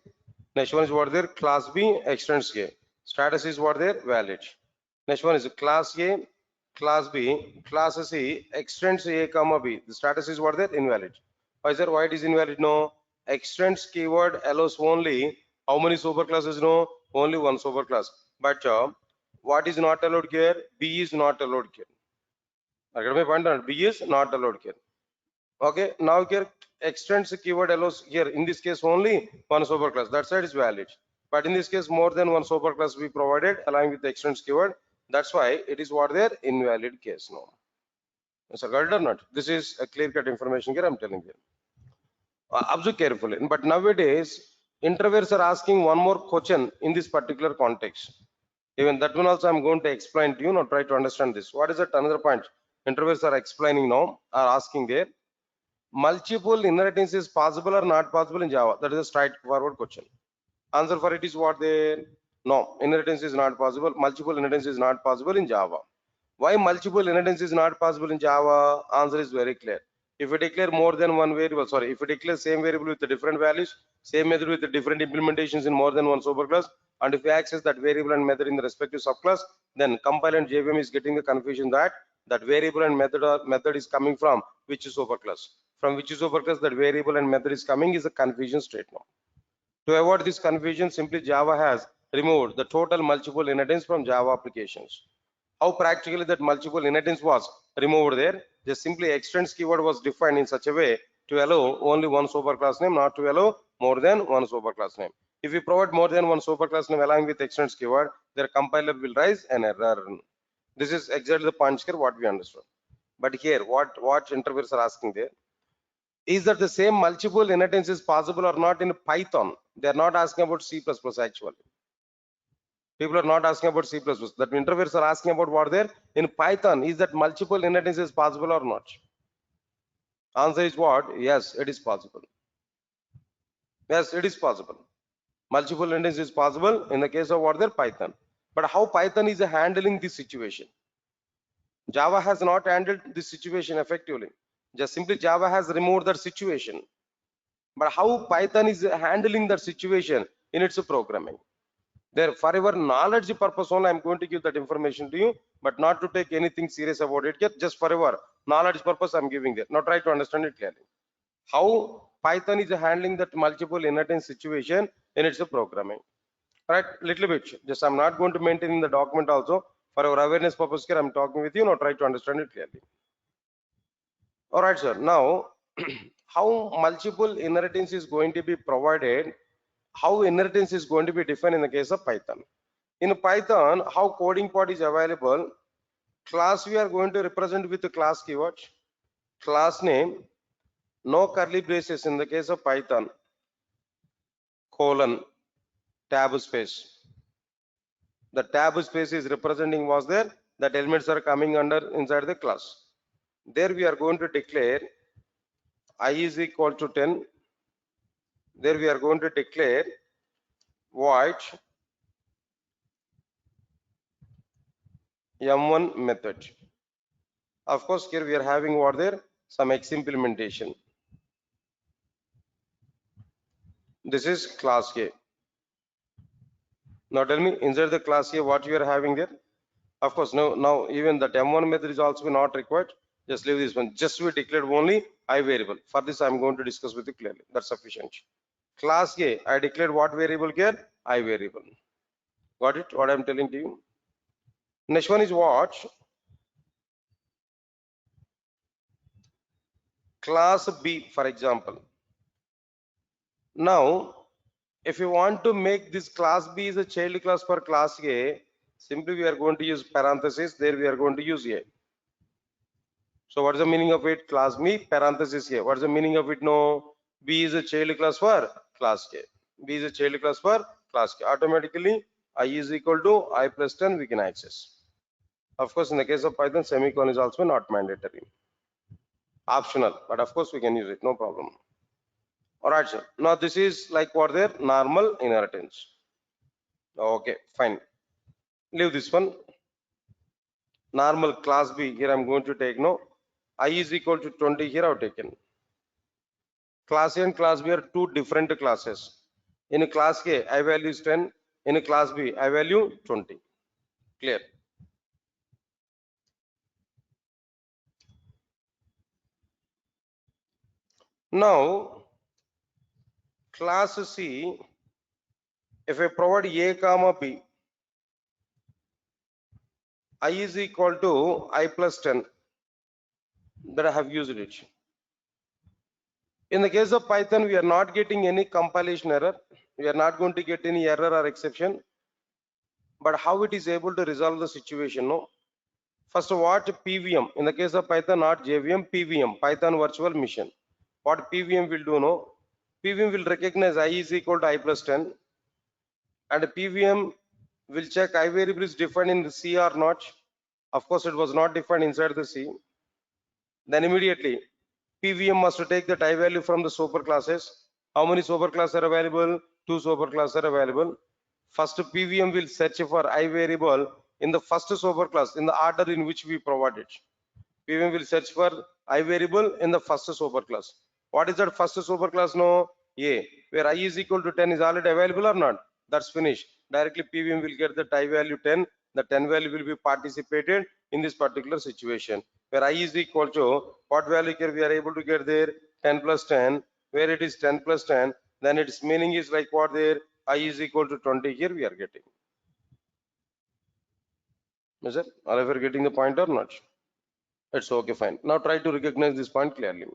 Next one is what there? Class B extends A. Status is what there? Valid. Next one is class A. class B, class C extends A comma B. The status is what there? Invalid. Why sir? Why it is invalid? No. Extends keyword allows only how many superclasses? No. Only one superclass. But what is not allowed here? B is not allowed here. I got my point on B is not allowed here. Okay. Now here extends keyword allows here in this case only one superclass. That side is valid. But in this case more than one superclass we provided along with the extends keyword. That's why it is what there? Invalid case now. So got it or not? This is a clear-cut information here I'm telling you. Observe carefully. But nowadays, interviewers are asking one more question in this particular context. Even that one also I'm going to explain to you. Now try to understand this. What is that? Another point. Interviewers are explaining now, are asking there. Multiple inheritance is possible or not possible in Java? That is a straightforward question. Answer for it is what there? No, inheritance is not possible. Multiple inheritance is not possible in Java. Why multiple inheritance is not possible in Java? Answer is very clear. If we declare more than one variable, sorry, if we declare same variable with the different values, same method with the different implementations in more than one superclass, and if we access that variable and method in the respective subclass, then compiler and JVM is getting the confusion that that variable and method is coming from which superclass. From which superclass that variable and method is coming is a confusion state now. To avoid this confusion, simply Java has removed the total multiple inheritance from Java applications. How practically that multiple inheritance was removed there? Just simply extends keyword was defined in such a way to allow only one superclass name, not to allow more than one superclass name. If we provide more than one superclass name along with extends keyword, their compiler will raise an error. This is exactly the point here what we understood. But here, what interviewers are asking there is that the same multiple inheritance is possible or not in Python. They are not asking about C++ actually. People are not asking about C++. That interviewers are asking about what there in Python. Is that multiple inheritance is possible or not? Answer is what? Yes, it is possible. Yes, it is possible. Multiple inheritance is possible in the case of what there Python. But how Python is handling this situation? Java has not handled this situation effectively. Just simply Java has removed that situation. But how Python is handling that situation in its programming? There, for your knowledge purpose only, I'm going to give that information to you, but not to take anything serious about it. Just for your knowledge purpose, I'm giving there. Now try to understand it clearly. How Python is handling that multiple inheritance situation in its programming. Right, little bit. Just I'm not going to maintain in the document also. For our awareness purpose here, I'm talking with you. Now try to understand it clearly. All right, sir. Now, how multiple inheritance is going to be provided? How inheritance is going to be defined in the case of Python? In Python, how coding part is available? Class we are going to represent with the class keyword, class name, no curly braces in the case of Python, colon, tab space. The tab space is representing was there, that elements are coming under inside the class. There we are going to declare I is equal to 10. There we are going to declare void m1 method. Of course, here we are having what there, some X implementation. This is class A. Now tell me, inside the class A, what you are having there? Of course, now even that M1 method is also not required. Just leave this one. Just we declared only I variable. For this, I'm going to discuss with you clearly. That's sufficient. Class A, I declared what variable here? I variable. Got it? What I'm telling to you. Next one is what? Class B, for example. Now, if you want to make this class B is a child class for class A, simply we are going to use parenthesis. There we are going to use A. So what is the meaning of it? Class B parenthesis A. What is the meaning of it? No. B is a child class for class A. B is a child class for class A. Automatically I is equal to I plus 10 we can access. Of course, in the case of Python, semicolon is also not mandatory. Optional, but of course we can use it, no problem. Alright, sir. Now this is like what their normal inheritance. Okay, fine. Leave this one. Normal class B, here I'm going to take no. I is equal to 20 here I've taken. Class A and class B are two different classes. In a class A, I value is 10. In a class B, I value 20. Clear? Now class C, if I provide A comma B, I is equal to I plus 10, that I have used it. In the case of Python, we are not getting any compilation error. We are not going to get any error or exception. But how it is able to resolve the situation? No. First, what PVM? In the case of Python, not JVM, PVM, Python Virtual Machine. What PVM will do? No. PVM will recognize I is equal to I plus 10, and PVM will check I variable is defined in the C or not. Of course, it was not defined inside the C. Then immediately PVM must take the I value from the superclasses. How many superclasses are available? Two superclasses are available. First, PVM will search for I variable in the first superclass in the order in which we provide it. PVM will search for I variable in the first superclass. What is that first superclass? No, A, where I is equal to 10 is already available or not? That's finished. Directly PVM will get the I value 10. The 10 value will be participated in this particular situation. Where I is equal to what value here we are able to get there? 10 plus 10. Where it is 10 plus 10, then its meaning is like what there? I is equal to 20 here we are getting. Is it? Are you getting the point or not? It's okay, fine. Now try to recognize this point clearly.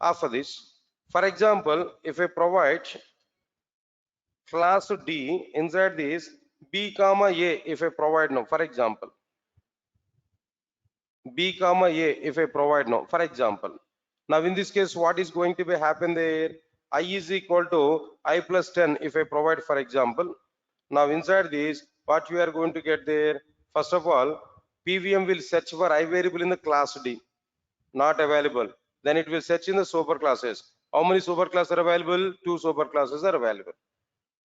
After this, for example, if I provide class D inside this B comma A, if I provide now, for example, B comma A, if I provide now, for example, now in this case, what is going to be happen there? I is equal to I plus 10 if I provide, for example. Now inside this, what we are going to get there? First of all, PVM will search for I variable in the class D. Not available, then it will search in the superclasses. How many superclasses are available? Two superclasses are available.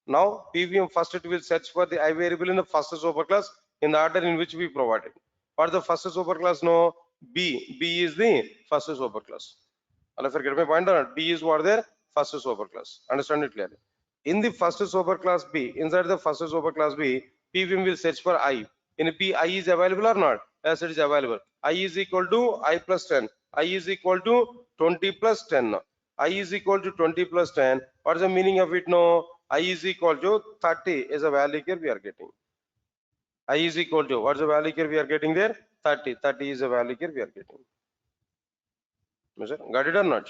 Now PVM first it will search for the I variable in the first superclass in the order in which we provided. What is the first superclass? No, B. B is the first superclass. I'll forget my point. B is what there? First superclass. Understand it clearly. In the first superclass B, inside the first superclass B, PVM will search for I. In P, I is available or not? Yes, it is available. I is equal to I plus 10. I is equal to 20 plus 10. I is equal to 20 plus 10. What is the meaning of it? No, I is equal to 30 is a value here we are getting. I is equal to, what's the value here we are getting there? 30. 30 is a value here we are getting. Got it or not?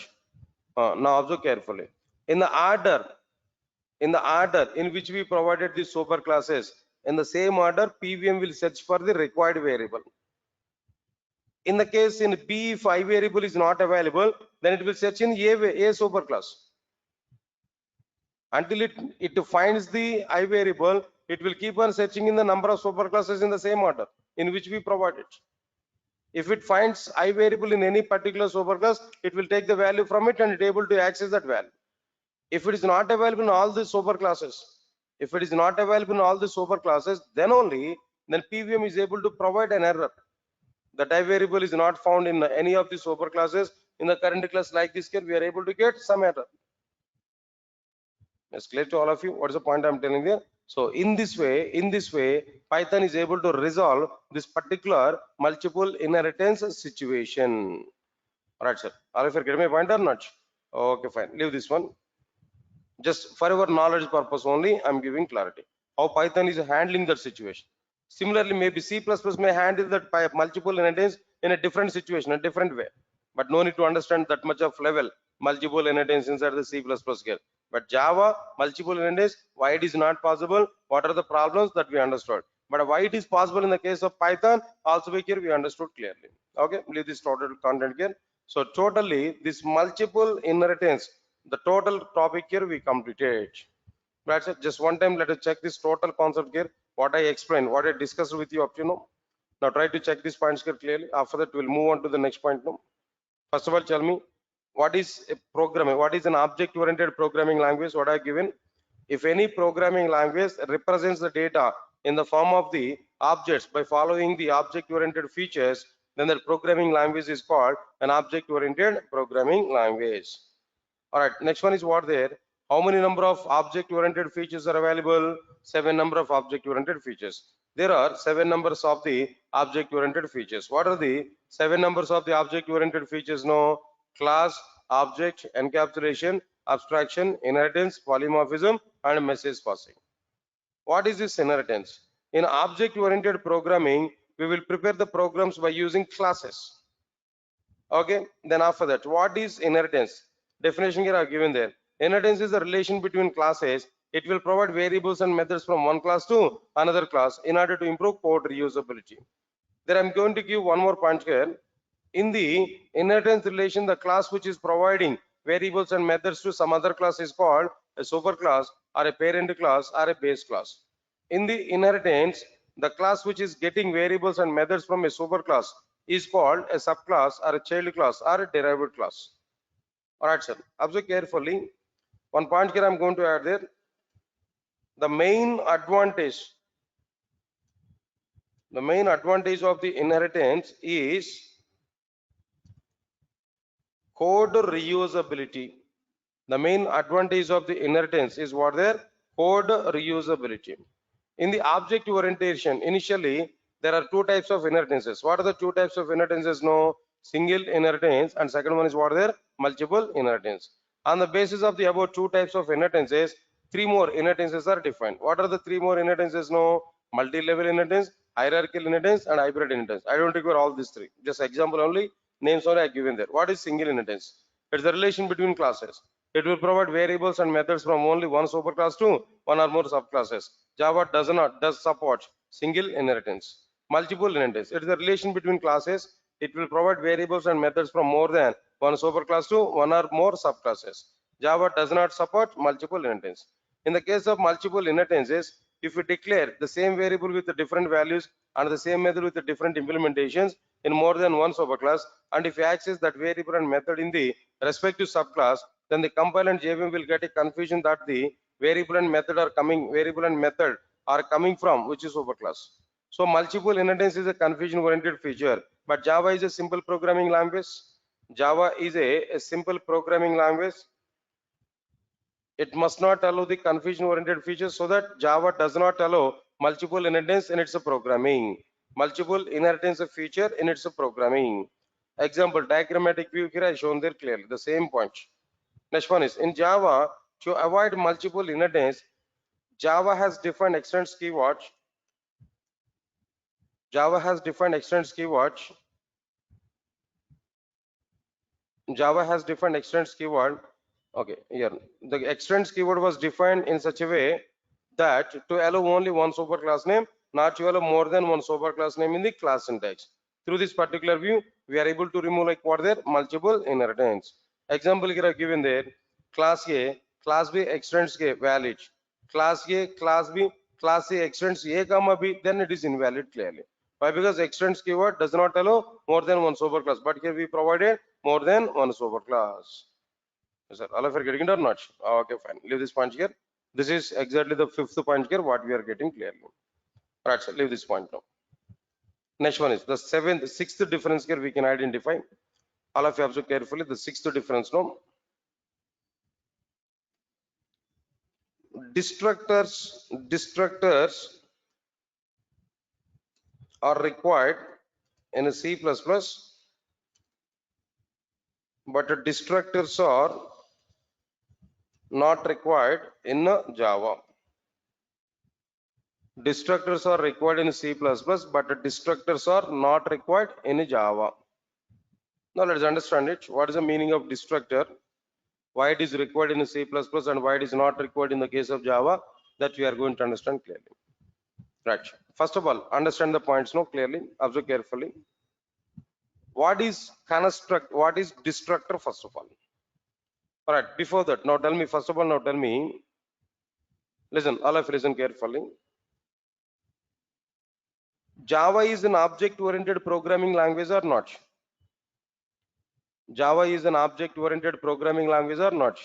Now observe carefully. In the order in which we provided the superclasses, in the same order, PVM will search for the required variable. In the case in B, if I variable is not available, then it will search in A superclass. Until it finds the I variable, it will keep on searching in the number of superclasses in the same order in which we provide it. If it finds I variable in any particular superclass, it will take the value from it and it able to access that value. If it is not available in all the superclasses, then only PVM is able to provide an error. The I variable is not found in any of the superclasses. In the current class like this here, we are able to get some error. It's clear to all of you what is the point I'm telling there? So in this way, Python is able to resolve this particular multiple inheritance situation. All right, sir. Are you getting my point or not? Okay, fine. Leave this one. Just for our knowledge purpose only, I'm giving clarity. How Python is handling that situation. Similarly, maybe C++ may handle that by multiple inheritance in a different situation, a different way. But no need to understand that much of level multiple inheritance inside the C++ here. But Java, multiple inheritance, why it is not possible? What are the problems that we understood? But why it is possible in the case of Python, also here we understood clearly. Okay, leave this total content here. So totally this multiple inheritance, the total topic here we completed. That's it. Just one time let us check this total concept here. What I explained, what I discussed with you up to now. Now try to check these points here clearly. After that, we'll move on to the next point now. First of all, tell me what is a programming? What is an object-oriented programming language? What I've given? If any programming language represents the data in the form of the objects by following the object-oriented features, then the programming language is called an object-oriented programming language. All right, next one is what there? How many number of object-oriented features are available? 7 number of object-oriented features. There are 7 numbers of the object-oriented features. What are the 7 numbers of the object-oriented features? No, class, object, encapsulation, abstraction, inheritance, polymorphism, and message passing. What is this inheritance? In object-oriented programming, we will prepare the programs by using classes. Okay, then after that, what is inheritance? Definition here are given there. Inheritance is the relation between classes. It will provide variables and methods from one class to another class in order to improve code reusability. Then I'm going to give one more point here. In the inheritance relation, the class which is providing variables and methods to some other class is called a superclass or a parent class or a base class. In the inheritance, the class which is getting variables and methods from a superclass is called a subclass or a child class or a derived class. All right, sir. Observe carefully. One point here I'm going to add there. The main advantage of the inheritance is code reusability. The main advantage of the inheritance is what there? Code reusability. In the object orientation, initially there are two types of inheritances. What are the two types of inheritances? No, single inheritance, and second one is what there? Multiple inheritance. On the basis of the above two types of inheritances, three more inheritances are defined. What are the three more inheritances? No, multi-level inheritance, hierarchical inheritance, and hybrid inheritance. I don't require all these three. Just example only, names only I given there. What is single inheritance? It's the relation between classes. It will provide variables and methods from only one superclass to one or more subclasses. Java does support single inheritance. Multiple inheritance. It is the relation between classes. It will provide variables and methods from more than one superclass to one or more subclasses. Java does not support multiple inheritance. In the case of multiple inheritances, if we declare the same variable with the different values and the same method with the different implementations in more than one superclass, and if we access that variable and method in the respective subclass, then the compiler and JVM will get a confusion that the variable and method are coming from which is superclass. So multiple inheritance is a confusion oriented feature, but Java is a simple programming language. Java is a simple programming language. It must not allow the confusion oriented features, so that Java does not allow multiple inheritance in its programming. Multiple inheritance a feature in its programming. Example, diagrammatic view here I shown there clearly, the same point. Next one is, in Java, to avoid multiple inheritance, Java has defined extends keyword. Java has defined extends keyword. Java has defined extends keyword. Okay, here the extends keyword was defined in such a way that to allow only one superclass name, not to allow more than one superclass name in the class syntax. Through this particular view, we are able to remove like what there multiple inheritance. Example here given there: class A, class B extends A valid. Class A, class B, class A extends A comma B, then it is invalid clearly. Why? Because extends keyword does not allow more than one superclass, but here we provided more than one superclass. Yes, sir. All of you are getting it or not? Okay, fine. Leave this point here. This is exactly the fifth point here, what we are getting clearly. Right, sir. Leave this point now. Next one is the sixth difference here we can identify. All of you observe carefully the sixth difference now. Destructors are required in a C++, but destructors are not required in Java. Destructors are required in C++, but destructors are not required in Java. Now let's understand it. What is the meaning of destructor? Why it is required in C++ and why it is not required in the case of Java? That we are going to understand clearly. Right. First of all, understand the points now clearly. Observe carefully. What is construct? What is destructor? First of all. All right. Before that, now tell me. First of all, now tell me. Listen. All of you listen carefully. Java is an object-oriented programming language or not? Java is an object-oriented programming language or not?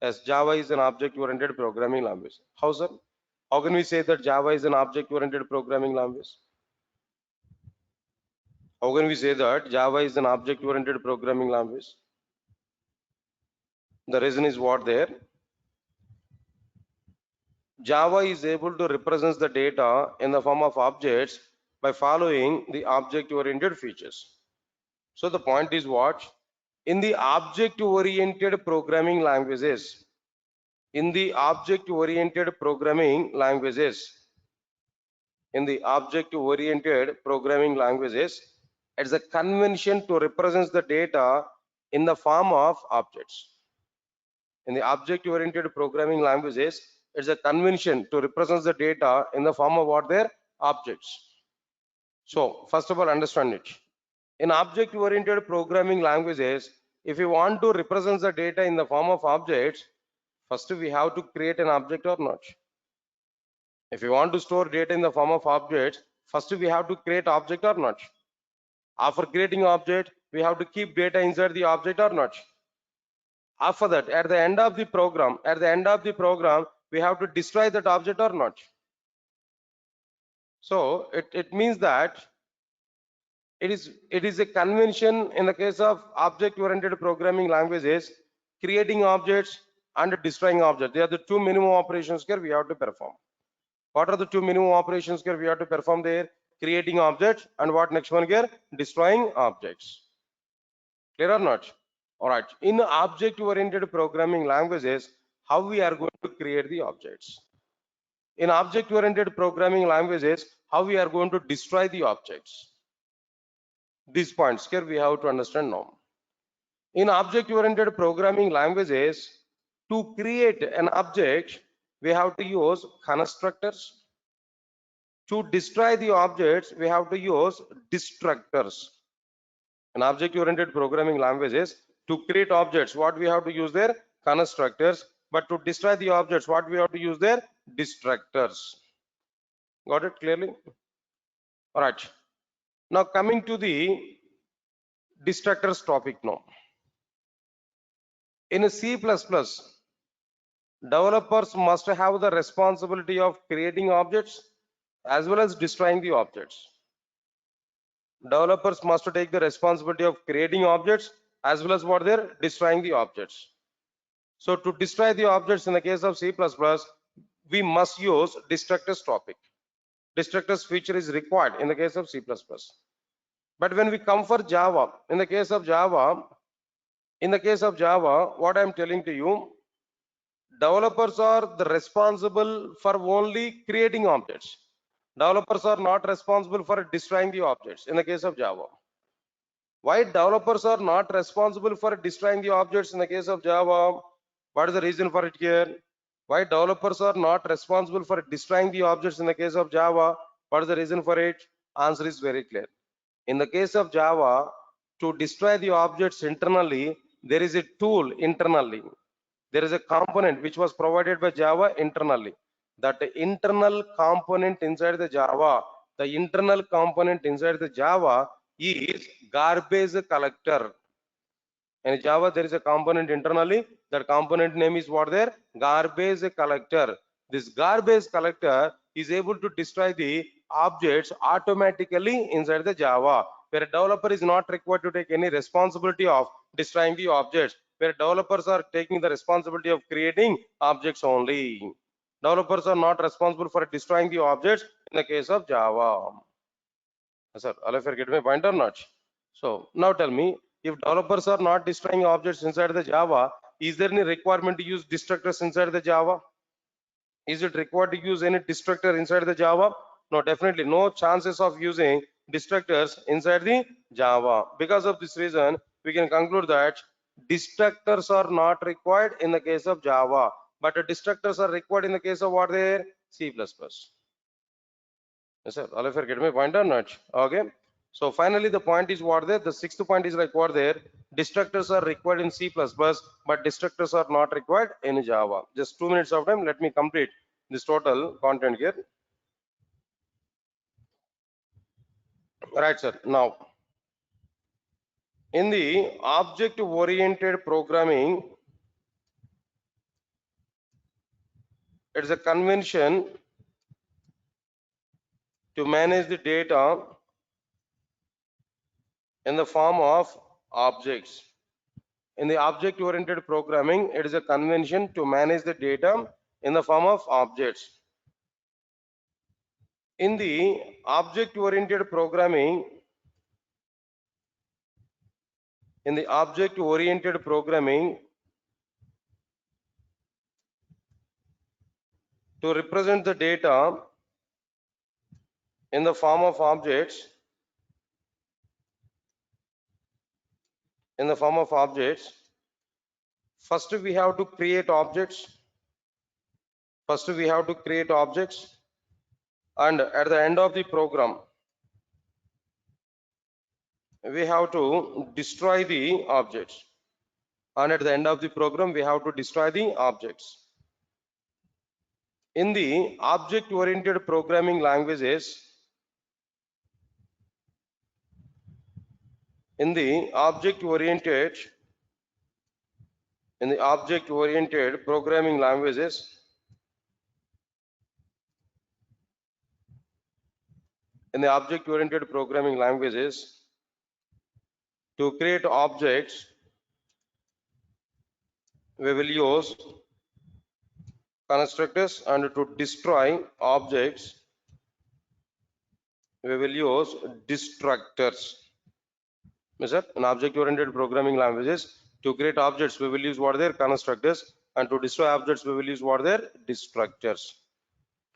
Yes, Java is an object-oriented programming language. How, sir? How can we say that Java is an object-oriented programming language? How can we say that Java is an object-oriented programming language? The reason is what there? Java is able to represent the data in the form of objects by following the object-oriented features. So the point is what? In the object-oriented programming languages, in the object-oriented programming languages, in the object-oriented programming languages, it's a convention to represent the data in the form of objects. In the object-oriented programming languages, it's a convention to represent the data in the form of what their objects. So first of all, understand it. In object-oriented programming languages, if you want to represent the data in the form of objects, first we have to create an object or not. If you want to store data in the form of objects, first we have to create object or not. After creating object, we have to keep data inside the object or not. After that, at the end of the program, we have to destroy that object or not. So it means that it is a convention in the case of object-oriented programming languages, creating objects and destroying objects. They are the two minimum operations here we have to perform. What are the two minimum operations here we have to perform there? Creating objects and what next one here? Destroying objects. Clear or not? All right. In object-oriented programming languages, how we are going to create the objects? In object-oriented programming languages, how we are going to destroy the objects? These points here we have to understand now. In object-oriented programming languages, to create an object, we have to use constructors. To destroy the objects, we have to use destructors. In object-oriented programming languages, to create objects, what we have to use there? Constructors. But to destroy the objects, what we have to use there? Destructors. Got it clearly? All right. Now coming to the destructors topic now. In C++, developers must have the responsibility of creating objects as well as destroying the objects. Developers must take the responsibility of creating objects as well as what they're destroying the objects. So to destroy the objects in the case of C++, we must use destructors topic. Destructors feature is required in the case of C++. But when we come for Java, in the case of Java, what I'm telling to you, developers are the responsible for only creating objects. Developers are not responsible for destroying the objects in the case of Java. Why developers are not responsible for destroying the objects in the case of Java? What is the reason for it here? Why developers are not responsible for destroying the objects in the case of Java? What is the reason for it? Answer is very clear. In the case of Java, to destroy the objects internally, there is a tool internally. There is a component which was provided by Java internally. That internal component inside the Java, is garbage collector. In Java, there is a component internally. That component name is what there? Garbage collector. This garbage collector is able to destroy the objects automatically inside the Java, where a developer is not required to take any responsibility of destroying the objects, where developers are taking the responsibility of creating objects only. Developers are not responsible for destroying the objects in the case of Java. Sir, all of you get my point or not? So now tell me, if developers are not destroying objects inside the Java, is there any requirement to use destructors inside the Java? Is it required to use any destructor inside the Java? No, definitely no chances of using destructors inside the Java. Because of this reason, we can conclude that destructors are not required in the case of Java, but destructors are required in the case of what there? C++. Yes, sir. All of you get my point or not? Okay. So finally, the point is what there? The sixth point is like what there? Destructors are required in C++, but destructors are not required in Java. Just 2 minutes of time. Let me complete this total content here. Right, sir. Now, in the object-oriented programming, it's a convention to manage the data in the form of objects. In the object-oriented programming, it is a convention to manage the data in the form of objects. In the object-oriented programming, In the object oriented programming, to represent the data in the form of objects, first we have to create objects. And at the end of the program, we have to destroy the objects. And at the end of the program, we have to destroy the objects. In the object-oriented programming languages, in the object-oriented programming languages, to create objects, we will use constructors, and to destroy objects, we will use destructors. In object-oriented programming languages, to create objects, we will use what their constructors, and to destroy objects, we will use what their destructors.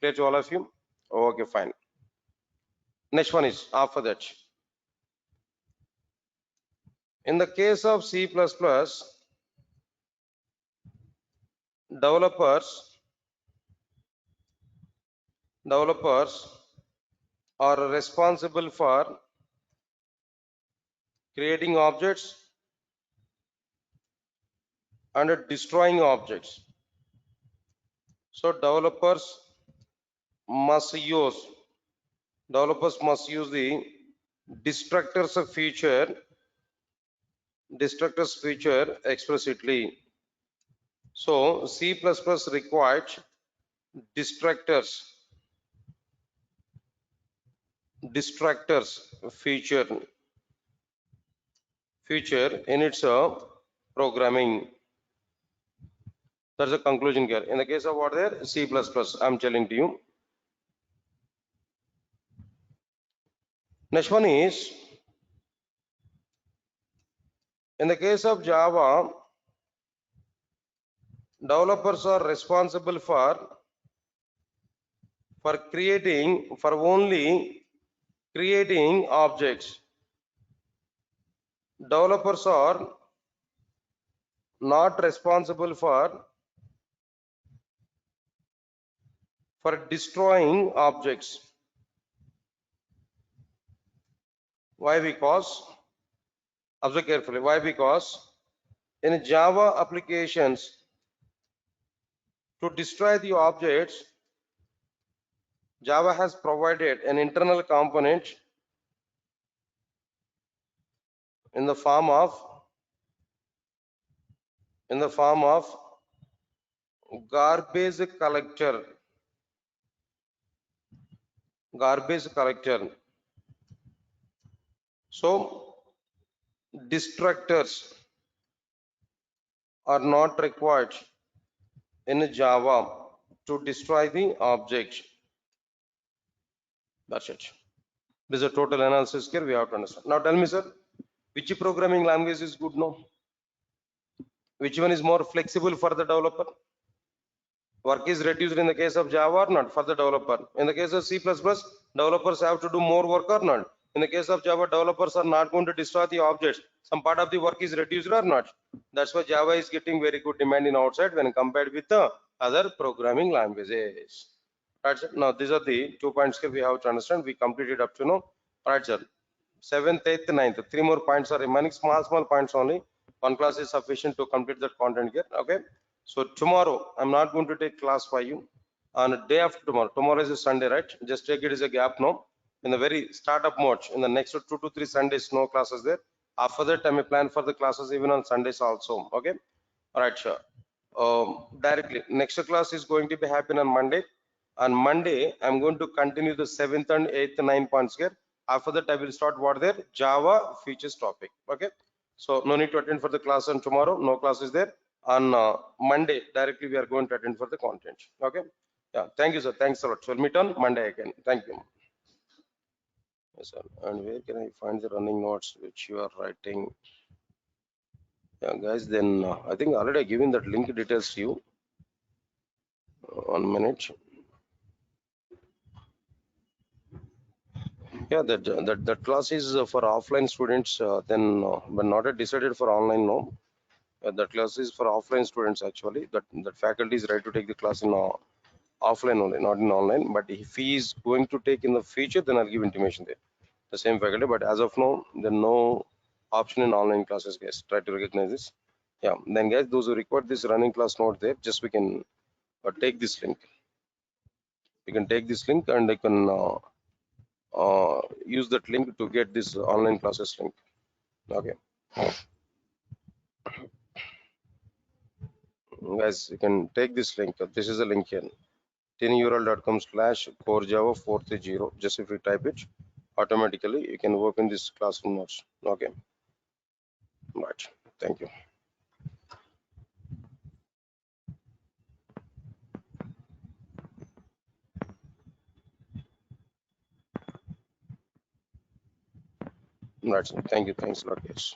Clear to all of you? Okay, fine. Next one is after that. In the case of C++, developers are responsible for creating objects and destroying objects. So developers must use the destructors feature explicitly. So C++ requires destructors feature in its programming. That's a conclusion here. In the case of what there C++, I'm telling to you. Next one is, in the case of Java, developers are responsible for only creating objects. Developers are not responsible for destroying objects. Why? Because, observe carefully, why? Because in Java applications, to destroy the objects, Java has provided an internal component in the form of garbage collector. So destructors are not required in Java to destroy the object. That's it. This is a total analysis here we have to understand. Now tell me, sir, which programming language is good now? Which one is more flexible for the developer? Work is reduced in the case of Java or not for the developer? In the case of C++, developers have to do more work or not? In the case of Java, developers are not going to destroy the objects. Some part of the work is reduced or not? That's why Java is getting very good demand in outside when compared with the other programming languages. Right, sir? Now these are the 2 points we have to understand. We completed up to now. Right, sir. 7th, 8th, 9th. 3 more points are remaining. Small points only. One class is sufficient to complete that content here. Okay. So tomorrow I'm not going to take class for you. On a day after tomorrow. Tomorrow is a Sunday, right? Just take it as a gap now. In the very startup mode, in the next 2 to 3 Sundays, no classes there. After that, I may plan for the classes even on Sundays also. Okay. All right, sure. Directly, next class is going to be happen on Monday. On Monday, I'm going to continue the 7th and 8th 9 points here. After that, I will start what there Java features topic. Okay. So no need to attend for the class on tomorrow. No class is there. On Monday, directly we are going to attend for the content. Okay. Yeah. Thank you, sir. Thanks a lot. So we'll meet on Monday again. Thank you. Yes, sir. And where can I find the running notes which you are writing? Yeah, guys, then I think already I given that link details to you. 1 minute. Yeah, that class is for offline students, but not yet decided for online. No, that class is for offline students actually. That faculty is right to take the class in offline only, not in online. But if he is going to take in the future, then I'll give intimation there. The same faculty, but as of now, there no option in online classes, guys. Try to recognize this. Yeah, then guys, those who require this running class note there, just we can take this link. You can take this link and you can use that link to get this online classes link. Okay, guys, you can take this link. This is a link here. tinyurl.com/core java 430. Just if you type it, automatically you can work in this classroom notes. Okay, right. Thank you. Right. Thank you. Thanks a lot, guys.